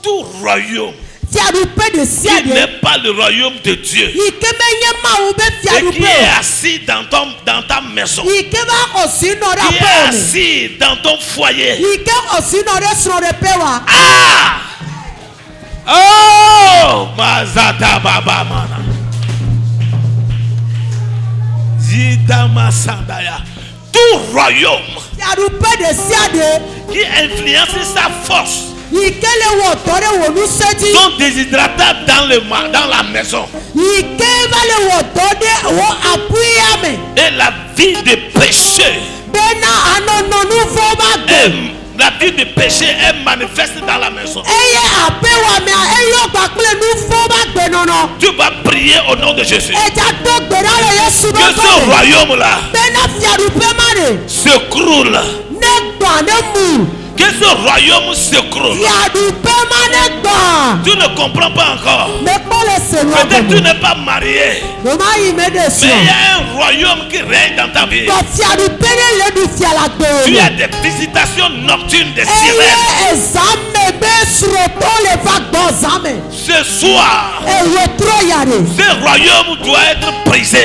tout royaume qui n'est pas le royaume de Dieu et qui est assis dans ta maison, qui est assis dans ton foyer. Oh, Mazata Baba Mana Zita Masandaya. Tout royaume qui influence sa force sont déshydratés dans la maison. Et la vie de péché, la vie de péché est manifeste dans la maison. Tu vas prier au nom de Jésus. Que ce royaume-là s'écroule. Que ce royaume s'écroule. Tu ne comprends pas encore. Peut-être tu n'es pas marié, mais il y a un royaume qui règne dans ta vie. Tu as des visitations nocturnes des sirènes. Ce soir, ce royaume doit être brisé.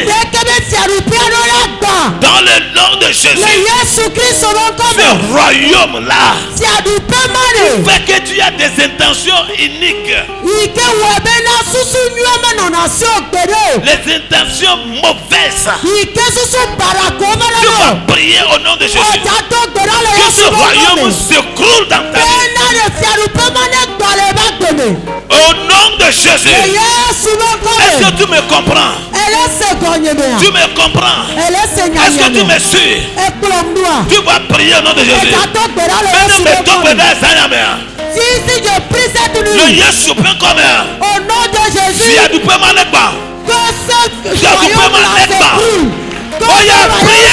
Dans le nom de Jésus, ce royaume-là fait que tu as des intentions uniques. Les intentions mauvaises. Tu vas prier au nom de Jésus. Que ce royaume s'écroule dans ta vie. Au nom de Jésus. Est-ce que tu me comprends? Tu me comprends? Est-ce que tu me suis? Tu vas prier au nom de Jésus. Le Yesu peut comme au nom de Jésus. Si tu peux m'en être pas. Que ce royaume s'écroule. Prie.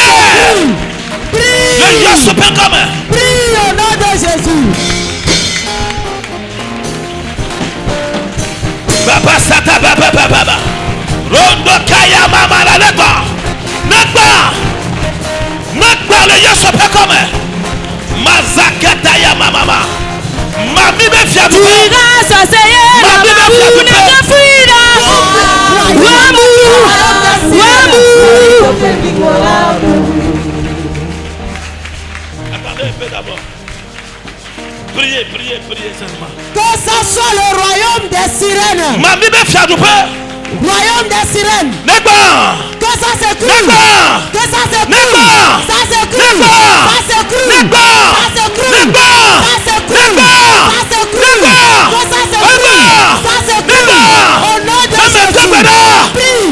Le Yesu peut comme. Prie au nom de Jésus. Baba Sata Baba. Rondo Kaya Mama la Nekba. Le Yesu peut comme. Mazakata ya mama. Mami me fiatu. Mami me fiatu. Attendez un peu d'abord. Priez seulement. Que ce soit le royaume des sirènes. Mami me fiatu. Royaume des sirènes. Nekba. Que ça s'écroule. Que ça s'écroule. Ça s'écroule. Ça s'écroule. Ça s'écroule. Ça s'écroule. Ça s'écroule. Ça s'écroule. Ça s'écroule. Au nom de Jésus. Prie.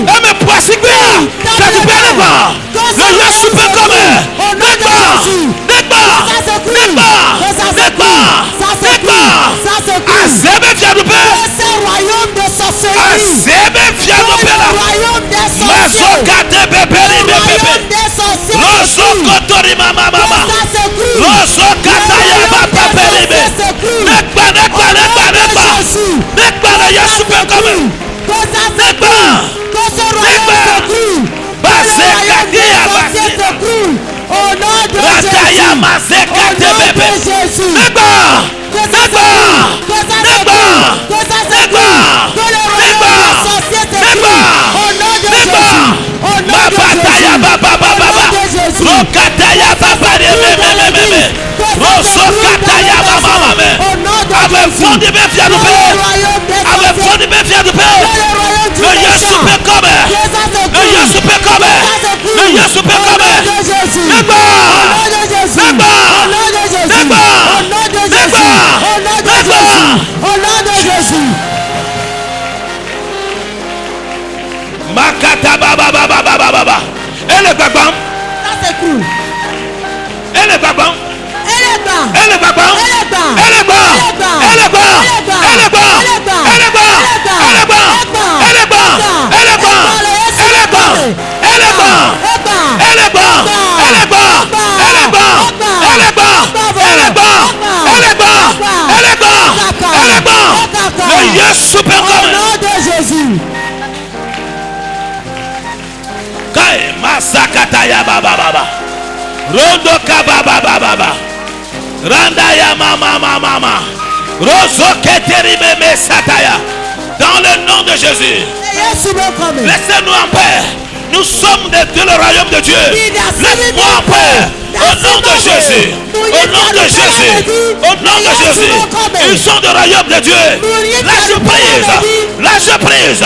Le Yesu peut comme. Au nom de Jésus. Ça s'écroule. Ça s'écroule. Ça s'écroule. Que ce royaume de sorcellerie. Royaume des Dans le nom de Jésus, laissez-nous en paix. Nous sommes de le royaume de Dieu. Laisse-moi en paix. Au nom de Jésus. Au nom de Jésus. Au nom de Jésus. Ils sont du royaume de Dieu. Lâche prise. Lâche prise.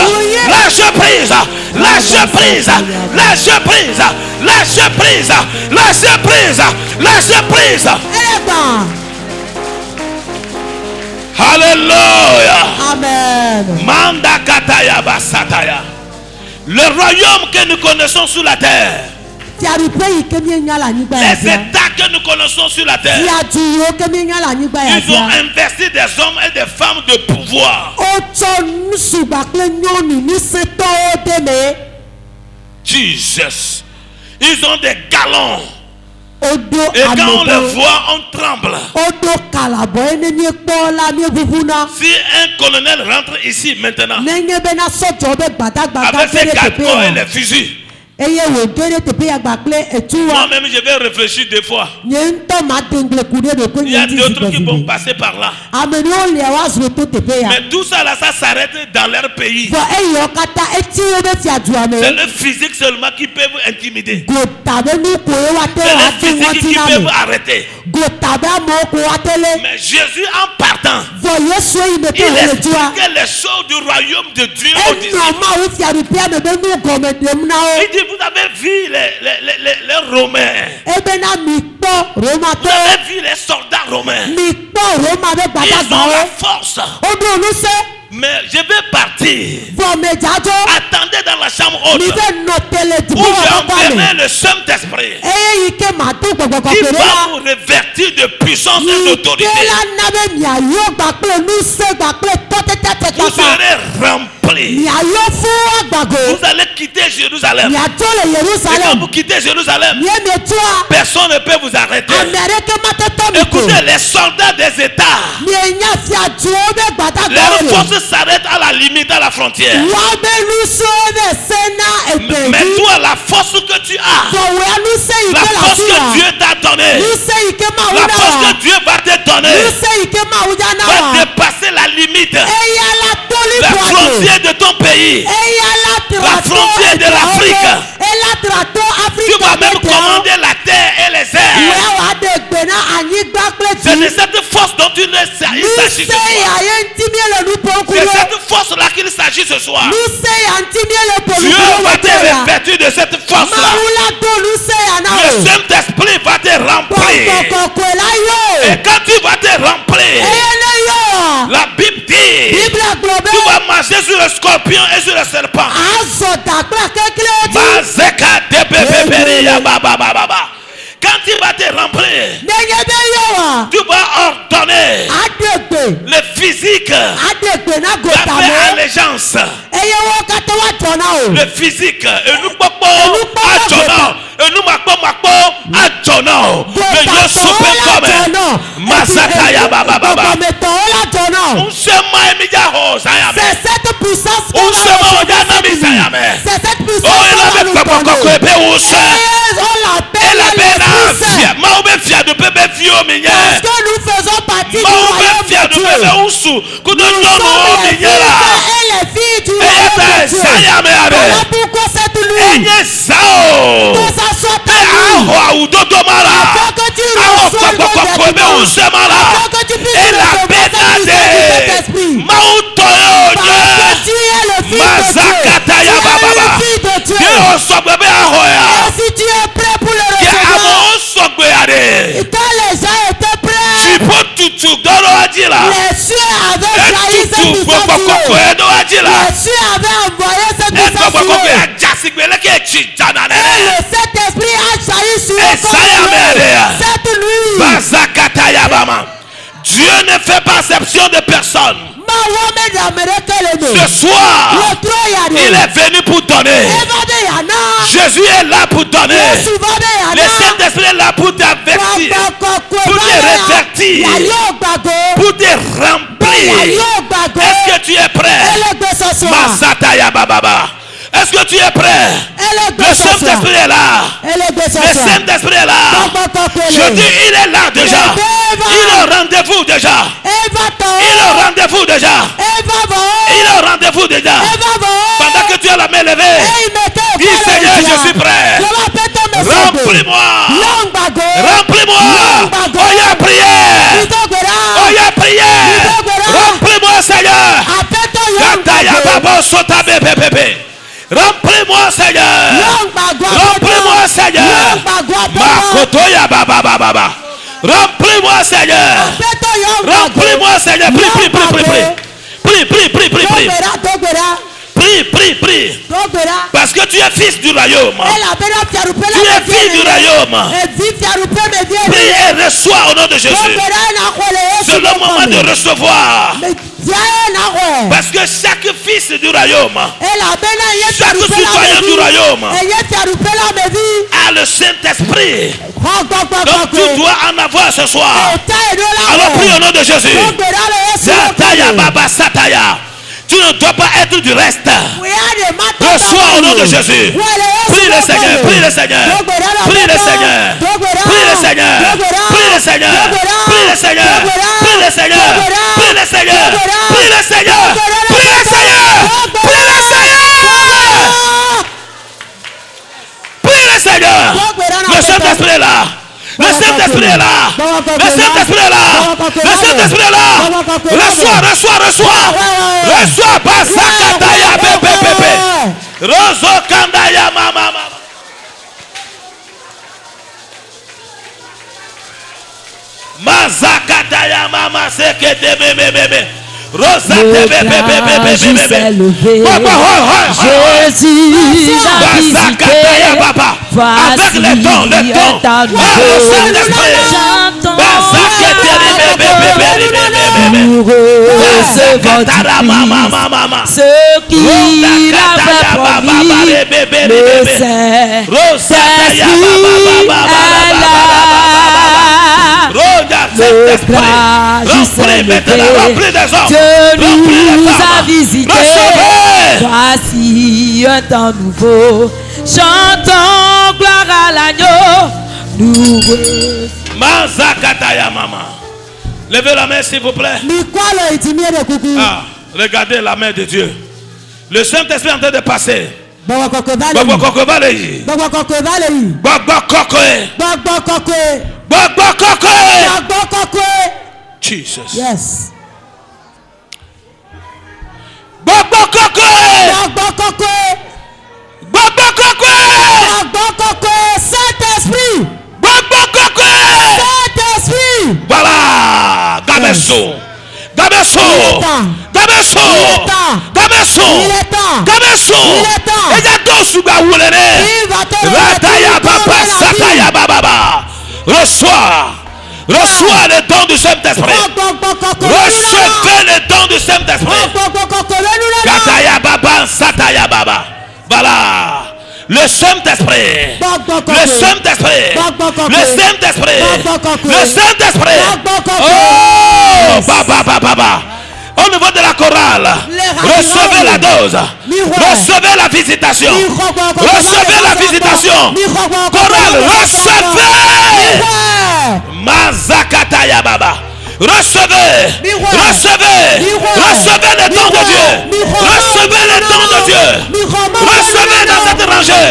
Lâche prise. Lâche prise. Lâche prise. Lâche prise. Lâche prise. Lâche prise. Alléluia. Amen. Manda kataya basataya. Le royaume que nous connaissons sur la terre, les États que nous connaissons sur la terre, ils ont investi des hommes et des femmes de pouvoir. Jesus. Ils ont des galons. Et quand on les voit, on tremble. Si un colonel rentre ici maintenant, avec ses capons et les fusils, moi-même je vais réfléchir des fois. Il y a d'autres qui vont passer par là. Mais tout ça là, ça s'arrête dans leur pays. C'est le physique seulement qui peut vous intimider. C'est le physique qui peut vous arrêter. Mais Jésus en partant, il expliquait les choses du royaume de Dieu aux disciples. Il dit, vous avez vu les Romains. Vous avez vu les soldats romains. Ils ont la force. Mais je vais partir. Attendez dans la chambre haute où j'ai enfermé le Saint-Esprit qui va vous revêtir de puissance et d'autorité. Vous serez remplis. Vous allez quitter Jérusalem. Et quand vous quittez Jérusalem, personne ne peut vous arrêter. Écoutez, les soldats des États, leur force s'arrête à la limite, à la frontière. Mais toi, la force que tu as, la force que Dieu t'a donnée, la force que Dieu va te donner, va dépasser la limite, la frontière de ton pays, la frontière de l'Afrique. Tu vas même commander la terre et les airs. C'est de cette force dont il s'agit ce soir. C'est cette force-là qu'il s'agit ce soir. Dieu va te revêtir de cette force-là. Le Saint-Esprit va te remplir. Et quand tu vas te remplir, la Bible dit, tu vas marcher sur le scorpion et sur le serpent. Quand tu vas te remplir, tu vas ordonner le physique d'avoir allégeance. Le physique, et nous c'est cette puissance parce que nous faisons partie du royaume de nous sommes les fils et les filles du royaume de Dieu. Voilà pourquoi cette nuit, que ça soit ta nuit, afin que tu reçois le don, afin que tu puisses recevoir cette puissance du Saint-Esprit. Parce que tu es le Fils de Dieu. Tu es le Fils de Dieu. Et si tu es prêt pour le recevoir, quand les gens étaient prêts, les cieux avaient jailli cette puissance sur eux. Les cieux avaient envoyé cette puissance sur eux. Et le Saint-Esprit a jailli sur eux cette nuit. Dieu ne fait pas exception de personne. Ce soir, il est venu pour donner. Jésus est là pour donner. Le Saint-Esprit est là pour t'avertir, pour te révertir, pour te remplir. Est-ce que tu es prêt? Masataya Bababa. Est-ce que tu es prêt? Le Saint-Esprit est là. Le Saint-Esprit est là. Je dis, il est là déjà. Il est au rendez-vous déjà. Il est au rendez-vous déjà. Il est au rendez-vous déjà. Pendant que tu as la main levée, dis Seigneur, je suis prêt. Remplis-moi. Remplis-moi. Oh, il a prié. Oh, il a prié. Remplis-moi, Seigneur. Remplis-moi, Seigneur. Remplis-moi, Seigneur. Makotoya baba baba. Remplis-moi, Seigneur. Remplis-moi, Seigneur. Prie. Parce que tu es fils du royaume. Tu es fils du royaume. Prie et reçois au nom de Jésus. C'est le moment de recevoir. Parce que chaque fils du royaume, chaque citoyen du royaume a le Saint-Esprit. Donc tu dois en avoir ce soir. Alors prie au nom de Jésus. Sataya Baba Sataya. Tu ne dois pas être du reste. Reçois au nom de Jésus. Prie le Seigneur, prie le Seigneur. Prie le Seigneur. Prie le Seigneur. Prie le Seigneur. Prie le Seigneur. Prie le Seigneur. Prie le Seigneur. Prie le Seigneur. Prie le Seigneur. Prie le Seigneur. Prie le Seigneur. Le Saint-Esprit est là. Le Saint-Esprit est là. Le Saint-Esprit est là. Le Saint-Esprit est là. Reçois. Reçois. Basakataya bébé. Rozo kandaya mama. Mazakataya mama sekete bébé. Le Jésus a visité. Avec les dons, ce qu'il avait promis, le Saint-Esprit est là. Le bras du Saint-Esprit, Dieu nous a visités. Voici un temps nouveau. Chantons gloire à l'agneau. Mazakataya mama. Levez la main s'il vous plaît. Regardez la main de Dieu. Le Saint-Esprit est en train de passer. Jesus. Yes. Saint-Esprit. Saint-Esprit. Voilà. Gabesso. Reçois le don du Saint-Esprit. Recevez le don du Saint-Esprit. Kataya Baba, Sataya Baba. Voilà. Le Saint-Esprit. Le Saint-Esprit. Le Saint-Esprit. Le Saint-Esprit. Oh, Baba. Au niveau de la chorale, recevez la dose. Recevez la visitation. Recevez la visitation. Chorale, recevez. Mazakataya Baba. Recevez. Recevez. Recevez les dons de Dieu. Recevez les dons de Dieu. Recevez dans cette rangée.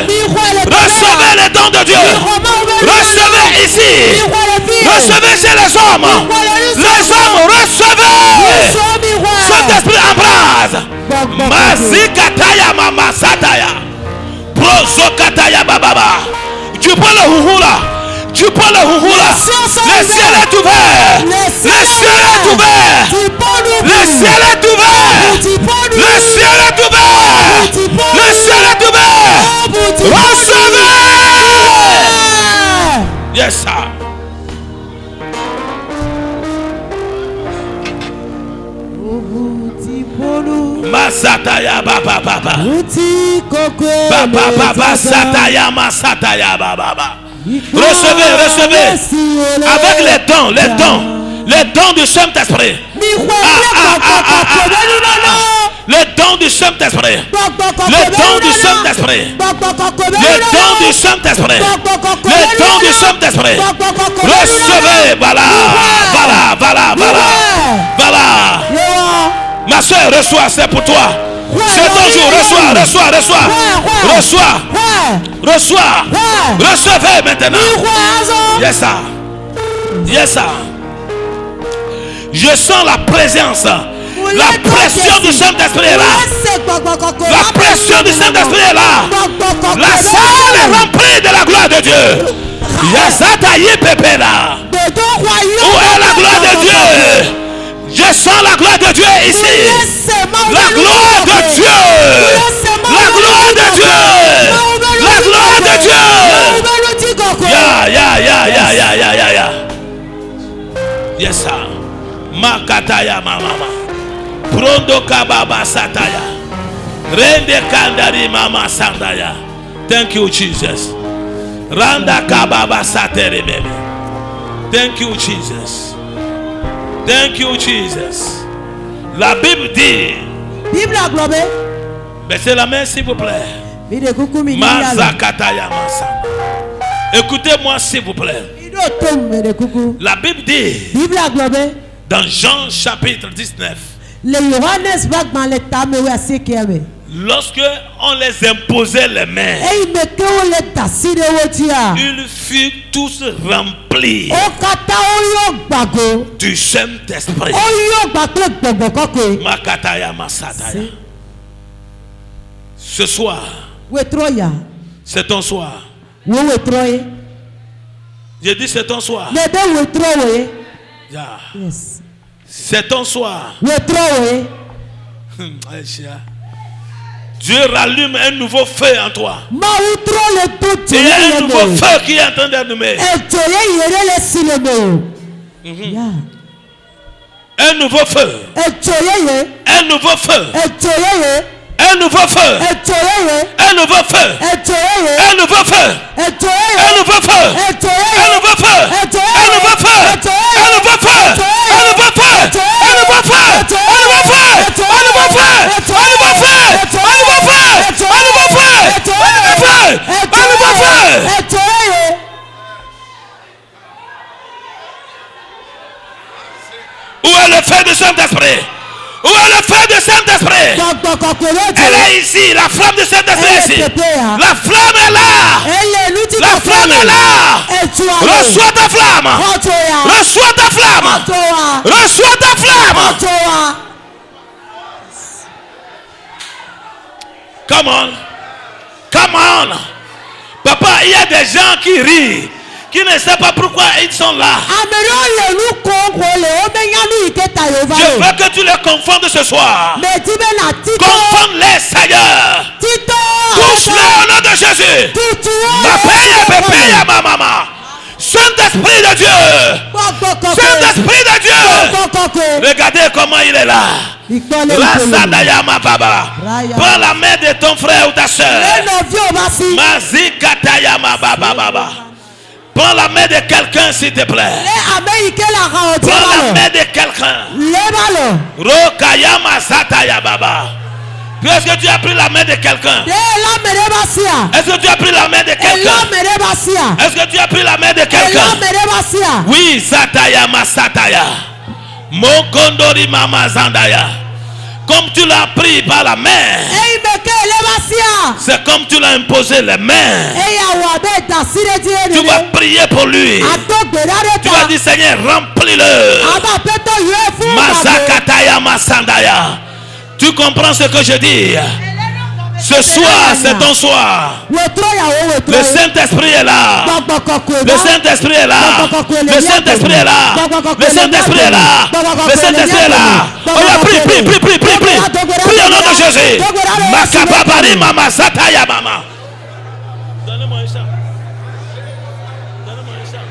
Recevez les dons de Dieu. Recevez ici. Recevez chez les hommes. Les hommes, recevez. Saint-Esprit embrase. Mazikataya mama sataya. Prosokataya bababa. Tu prends le houhoula. Tu prends le houhoula. Le ciel est ouvert. Le ciel est ouvert. Le ciel est ouvert. Le ciel est ouvert. Le ciel est ouvert. Recevez. Yes, sir. Masataya baba baba. Baba baba sataya masataya baba. Recevez, recevez. Avec les dons du Saint-Esprit. Les dons du Saint-Esprit. Les dons du Saint-Esprit. Les dons du Saint-Esprit. Les dons du Saint-Esprit. Recevez, voilà, voilà, voilà, voilà. Voilà. Ma soeur, reçois, c'est pour toi. C'est ton jour, reçois, reçois, reçois. Reçois. Reçois. Recevez maintenant. Yes, sir. Yes, sir. Je sens la présence. La pression du Saint-Esprit est là. La pression du Saint-Esprit est là. La salle est remplie de la gloire de Dieu. Yazataye pepela. Où est la gloire de Dieu? Je sens la gloire de Dieu ici. La gloire de Dieu. La gloire de Dieu. La gloire de Dieu. Ya. Yes, sir. Makataya mama. Prondo kababa sataya. Rende kandari mama sandaya. Thank you, Jesus. Randa kababa satere bebe. Thank you, Jesus. Thank you, Jesus. La Bible dit. Bible a globé. Baissez la main, s'il vous plaît. Mazakataya masanda. Écoutez-moi, s'il vous plaît. La Bible dit. Bible a globé. Dans Jean chapitre 19. Lorsque on les imposait les mains, ils furent tous remplis du Saint-Esprit. Makataya Masataya. Ce soir, c'est ton soir. J'ai dit c'est ton soir. Yes. C'est ton soir. Dieu rallume un nouveau feu en toi. Il y a un nouveau feu qui est en train d'allumer. Un nouveau feu. Un nouveau feu. Un nouveau feu. Un nouveau feu. Un nouveau feu. Un nouveau feu. Un nouveau feu. Un nouveau feu. Un nouveau feu. Un nouveau feu. Un nouveau feu. Un nouveau feu. Un nouveau feu. Un nouveau feu. Un nouveau feu. Un nouveau feu. Un nouveau feu. Où est le feu du Saint-Esprit? Où est le feu du Saint-Esprit? Elle est ici. La flamme du Saint-Esprit est ici. La flamme est là. La flamme est là. Reçois ta flamme. Reçois ta flamme. Reçois ta flamme. Come on. Come on. Papa, il y a des gens qui rient, qui ne savent pas pourquoi ils sont là. Je veux que tu les confondes ce soir. Confonde-les, Seigneur. Touche-les au nom de Jésus. Ma maman. Saint-Esprit de Dieu. Saint-Esprit de Dieu. Regardez comment il est là. Prends la main de ton frère ou ta soeur. Prends la main de quelqu'un, s'il te plaît. Prends la main de quelqu'un. Rokayama Sataya Baba. Est-ce que tu as pris la main de quelqu'un? Est-ce que tu as pris la main de quelqu'un? Est-ce que tu as pris la main de quelqu'un? Oui, Sataya Masataya. Mokondori Mama Zandaya. Comme tu l'as pris par la main, c'est comme tu l'as imposé les mains. Tu vas prier pour lui. Tu vas dire Seigneur, remplis-le. Mazakataya Masandaya. Tu comprends ce que je dis? Ce soir, c'est ton soir. Le Saint-Esprit est là. Le Saint-Esprit est là. Le Saint-Esprit est là. Le Saint-Esprit est là. Le Saint-Esprit est là. Oh, prie, prie, prie, prie, prie, prie. Prie au nom de Jésus. Makababari Mama Sataya Mama. Donnez-moi un chant. Donnez-moi un chant.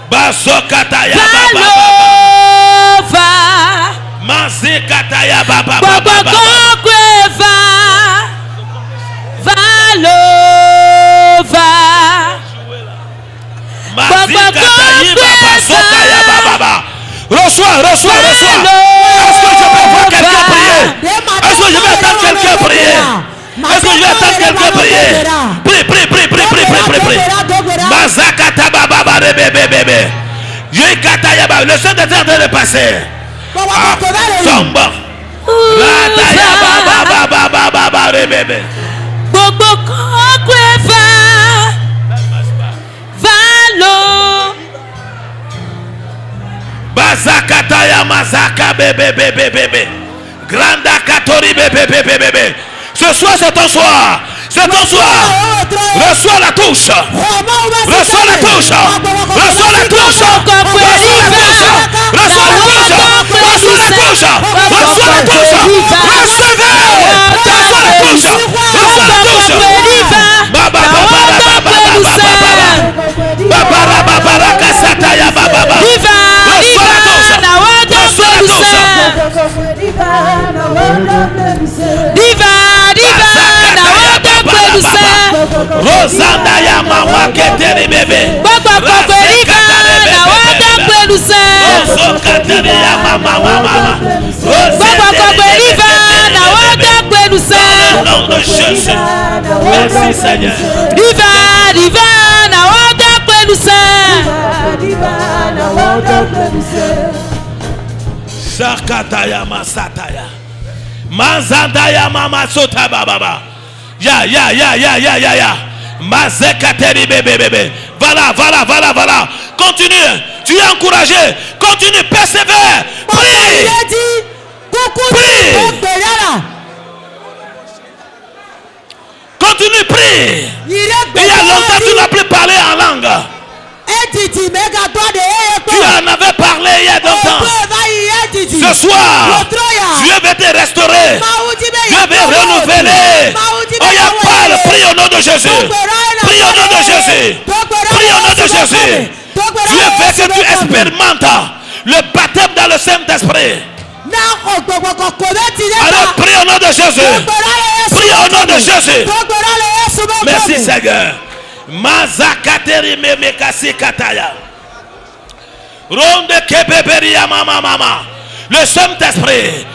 Basokataya baba Mazekataya baba baba Valova Mazekataya baba Sokaya baba. Reçois. Est-ce que je peux voir quelqu'un prier? Est-ce que je vais attendre quelqu'un prier? Est-ce que je vais attendre quelqu'un prier? Prie. Mazakata baba bébé. Le Saint est en train de passer. Sombre. Rataya baba bébé. Bazakataya mazaka bébé. Granda katori bébé. Ce soir c'est ton soir. C'est ton soir. Reçois la touche. Reçois la touche. Reçois la touche. Reçois la touche. Reçois la touche. Reçois la touche. Recevez. Reçois la touche. Reçois la touche. Baba kasataya baba. Reçois la touche. Reçois la touche. Rosanda ya mama keteri bébé. Merci Seigneur. Sakataya masataya. Mazandaya mama sota baba. Ya. Mazekateri bébé. Voilà. Continue. Tu es encouragé. Continue, persévère. Prie. Continue, prie. Il y a longtemps tu n'as plus parlé en langue. Tu en avais parlé il y a longtemps. Ce soir, Dieu va te restaurer. Dieu va renouveler. Oh, il y a parle. Prie au nom de Jésus. Prie au nom de Jésus. Prie au nom de Jésus. Dieu veut que tu expérimentes le baptême dans le Saint-Esprit. Alors prie au nom de Jésus. Prie au nom de Jésus. Merci Seigneur. Mazakateri memekasi kataya. Ronde kebeberia mama. Le Saint-Esprit.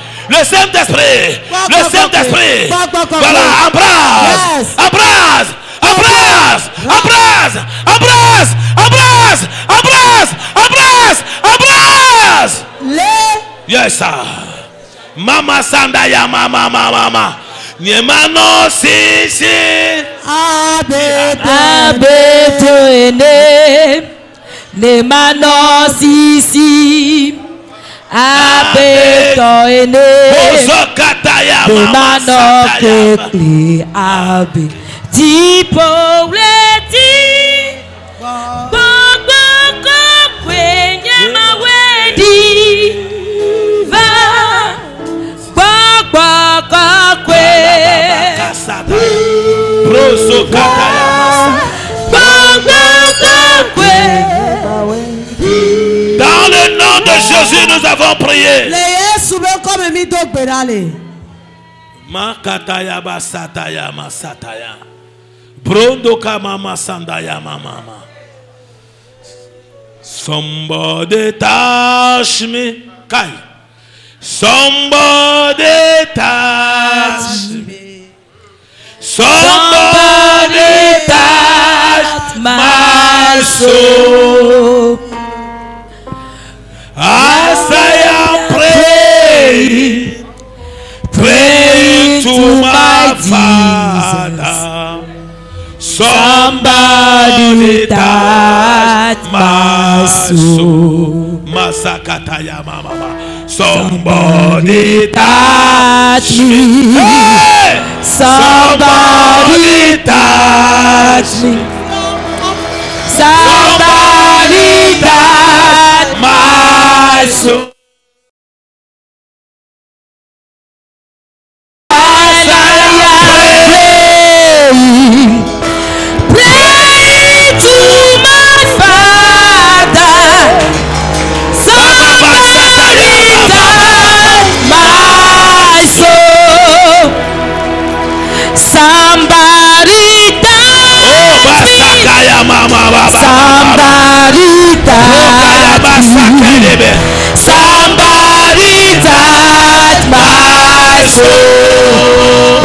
Voilà, embrase. Yes sir. Mama Sandaya mama. Nyemano si abeto ene nemano si abeto ene nemano kekli abe tipo leti gbogbo kokwe nyema wedi va gbogbo kokwe dans le nom de Jésus nous avons prié. Brondo kamama sandaya mama. Somebody touch me. Kai. Somebody touch me. Somebody touch my soul. As I am praying to my Father. Somebody touch my soul. Masakataya mama. Somebody touch me. Hey! Somebody touch me. Somebody touch my soul. Somebody touch my soul.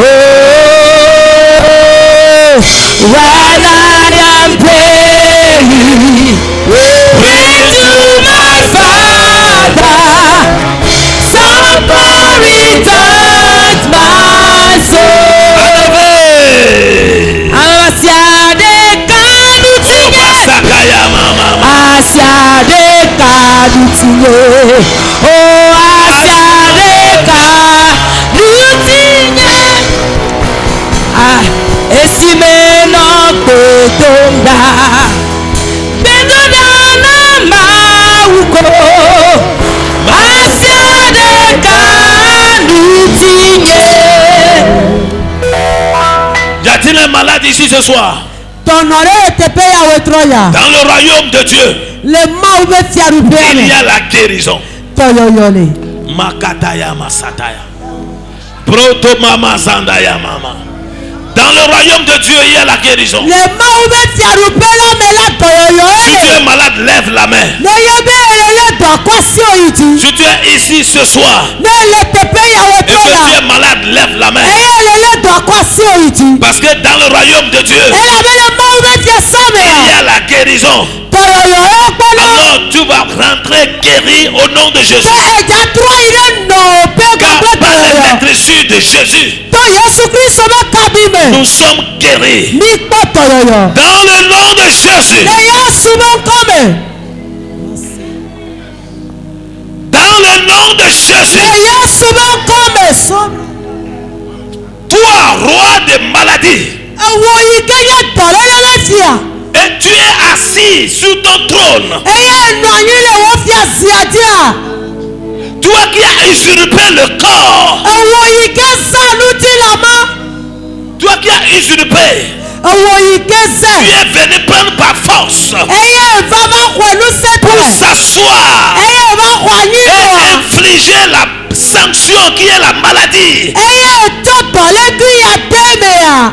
When I am praying to my Father, somebody touch my soul. Asiade kanutiye, asiade kanutiye, oh asiade kanutiye. Esime no kotonga, bedona na mauko, asiade kanutiye. Y a-t-il un malade ici ce soir? Dans le royaume de Dieu, il y a la guérison. Makataya masataya. Proto mama zandaya mama. Dans le royaume de Dieu, il y a la guérison. Si tu es malade, lève la main. Si tu es ici ce soir et que tu es malade, lève la main. Parce que dans le royaume de Dieu, il y a la guérison. Alors tu vas rentrer guéri au nom de Jésus. Car par les lettres issues de Jésus, nous sommes guéris. Dans le nom de Jésus. Dans le nom de Jésus. Toi, roi des maladies, et tu es assis sur ton trône. Toi qui as usurpé le corps, toi qui as usurpé, tu es venu prendre par force pour s'asseoir et infliger la sanction qui est la maladie.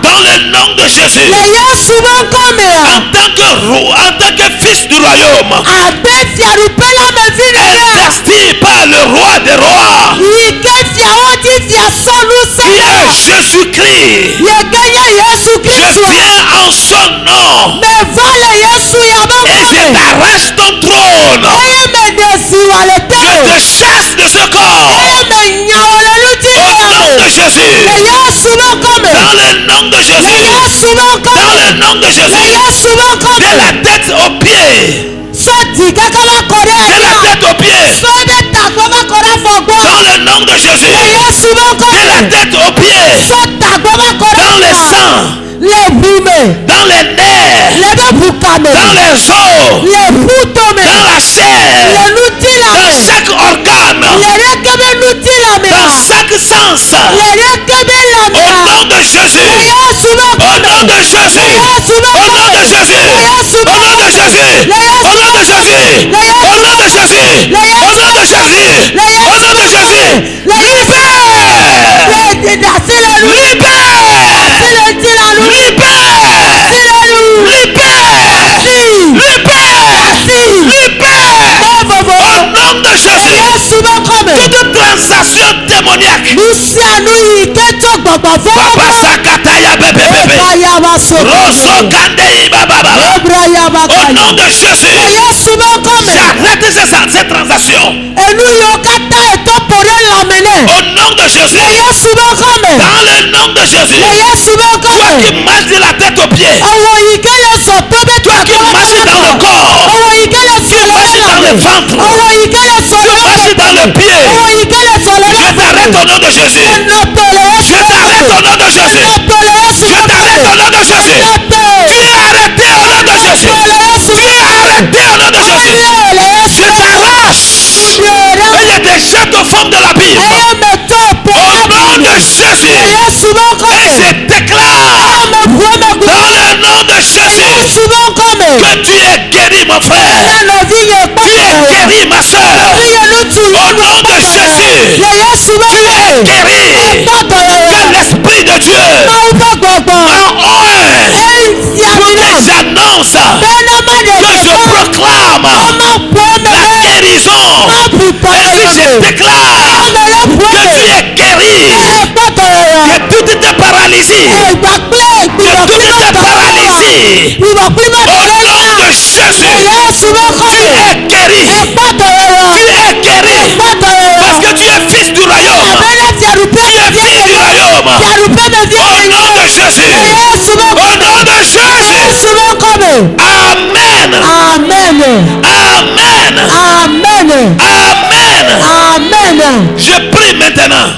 Dans le nom de Jésus, en tant que fils du royaume, investi par le roi des rois, qui est Jésus-Christ, je viens en son nom et je t'arrache ton trône, je te chasse de ce corps au nom de Jésus. Dans le nom de Jésus, dans le nom de Jésus, de la tête aux pieds, de la tête aux pieds, dans le nom de Jésus, de la tête aux pieds, dans le sang, dans les nerfs, dans les os, dans la chair, dans chaque organe, dans chaque sens, au nom de Jésus, au nom de Jésus, au nom de Jésus, au nom de Jésus, au nom de Jésus, au nom de Jésus, au nom de Jésus, au nom de Jésus, libère, libère, libère. Toute transaction démoniaque. Papa Sakataya bébé. Rosso Kandei Baba. Au nom de Jésus. J'arrête cette transaction. Au nom de Jésus. Dans le nom de Jésus. Toi qui marches de la tête aux pieds. Toi qui marches dans le corps. Tu marches dans le ventre. Tu marches dans le pied. Je t'arrête au nom de Jésus. Je t'arrête au nom de Jésus. Je t'arrête au nom de Jésus. Tu es arrêté au nom de Jésus. Tu es arrêté au nom de Jésus. Je t'arrache. Et il y a des jets de forme de la Bible. Au nom de Jésus. Et je déclare dans le nom de Jésus que tu es guéri, mon frère. Tu es guéri, ma soeur. Au nom de Jésus. Tu es guéri. Que l'Esprit de Dieu j'annonce que je proclame la guérison. Et si je déclare que tu es guéri, que toute tes paralysies, au nom de Jésus, tu es guéri. Tu es guéri parce que tu es fils du royaume. Tu es fils du royaume. Au nom de Jésus. Au nom de Jésus. Amen. Amen. Amen. Amen. Amen. Je prie maintenant.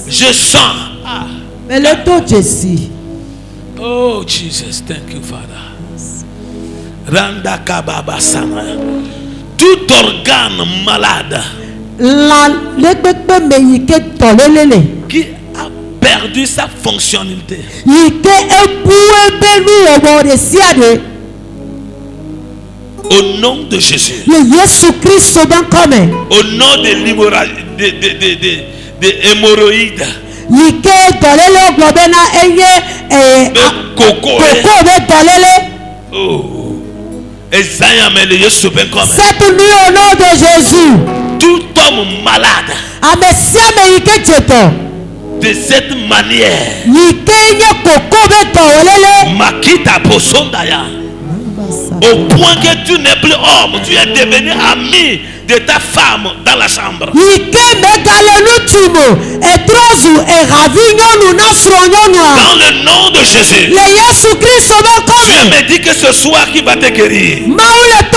Je sens. Oh Jesus, thank you, Father. Randa kababa sama. Tout organe malade qui a perdu sa fonctionnalité. Au nom de Jésus. Au nom de l'hémorroïde. Cette nuit au nom de Jésus. Tout homme malade de cette manière Makita Posondaya, au point que tu n'es plus homme, tu es devenu ami de ta femme dans la chambre. Dans le nom de Jésus. Dieu me dit que ce soir qui va te guérir. Il est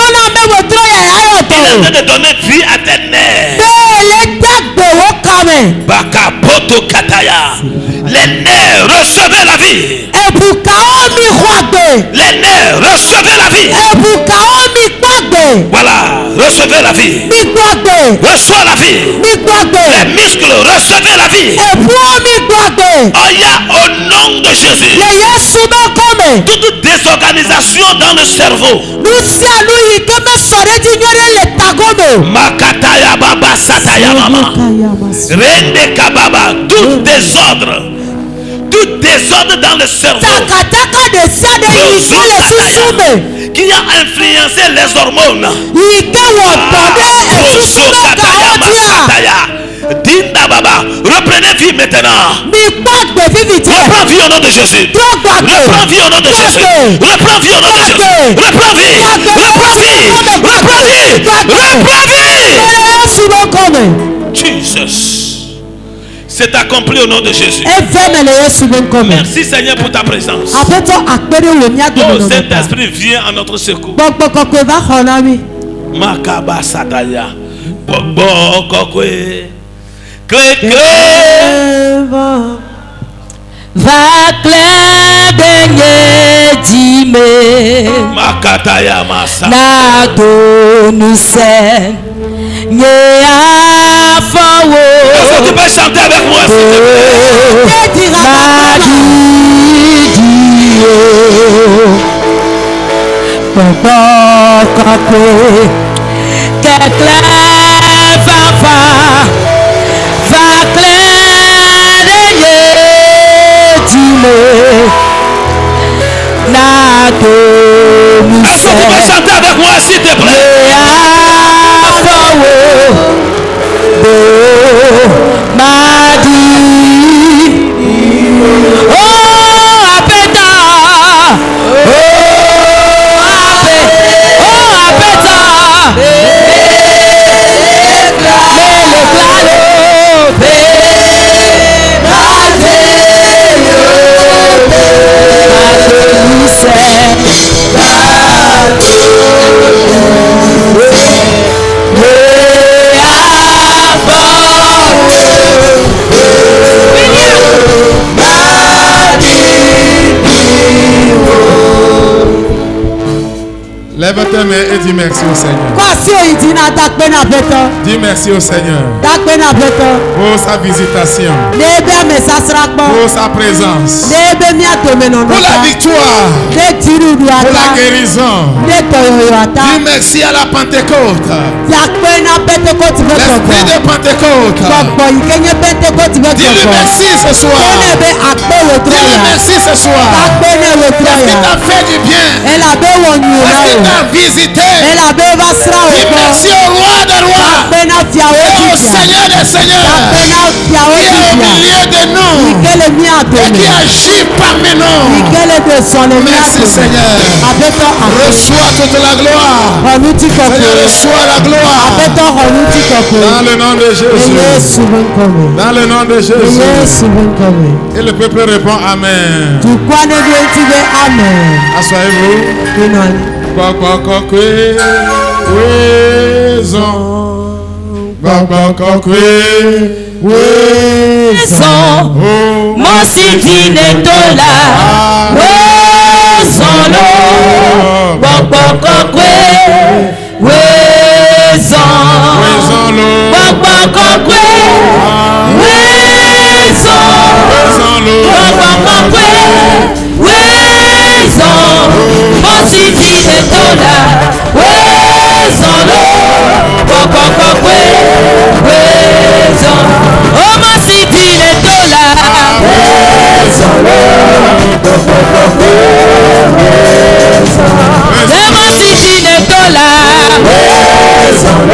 en train de donner vie à tes nerfs. Bakapoto Kataya. Les nerfs, recevez la vie. Les nerfs, recevez la vie. Voilà, recevez la vie. Reçois la vie. Les muscles, recevez la vie. Au nom de Jésus. Toute désorganisation dans le cerveau. Makataya Baba Sataya Mama. Rende Kababa. Tout désordre. Tout désordre dans le cerveau qui a influencé les hormones. Dinda Baba, reprenez vie maintenant. Reprends vie au nom de Jésus. Reprends vie au nom de Jésus. Reprends vie au nom de Jésus. Reprends vie. Reprends vie. Reprends vie. Reprends vie. Jesus. C'est accompli au nom de Jésus. Merci Seigneur pour ta présence. Oh Saint-Esprit, viens à notre secours. Makaba Sataya. Bobo Kokwe. Va clair baigner dime. Makataya Masa. Na do nous sen. Est-ce que tu peux chanter avec moi s'il te plaît? Est-ce que tu peux chanter avec moi s'il te plaît? Lève tes mains et dis merci au Seigneur. Dis merci au Seigneur pour sa visitation, pour sa présence, pour la victoire, pour la guérison. Dis merci à la Pentecôte, l'esprit de Pentecôte. Dis-lui merci ce soir. Dis-lui merci ce soir. Parce qu'il t'a fait du bien. Parce qu'il t'a visité. Dis merci au roi des rois et au Seigneur des seigneurs qui est au milieu de nous et qui agit parmi nous. Merci Seigneur. Reçois toute la gloire. Seigneur, reçois la gloire. Dans le nom de Jésus. Dans le nom de Jésus. Et le peuple répond Amen. Asseyez-vous. Mon sidi netola, wezolo, bokokwe, wezolo, bokokwe, wezolo, bokokwe, wezolo, mon sidi netola, wezolo, bokokwe, wezolo, oh mon sidi netola, wezolo, bokokwe, wezolo, mon sidi netola, wezolo,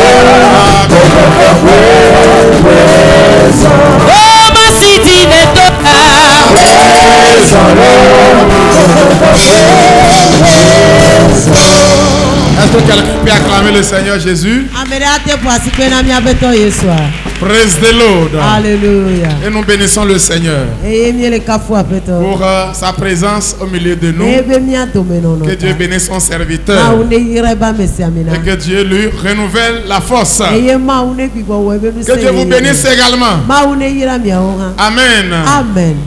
bokokwe, wezolo, oh mon sidi netola, wezolo, bokokwe, wezolo. Est-ce que quelqu'un peut acclamer le Seigneur Jésus? Praise the Lord. Alléluia. Et nous bénissons le Seigneur pour sa présence au milieu de nous. Que Dieu bénisse son serviteur et que Dieu lui renouvelle la force. Que Dieu vous bénisse également. Amen. Amen.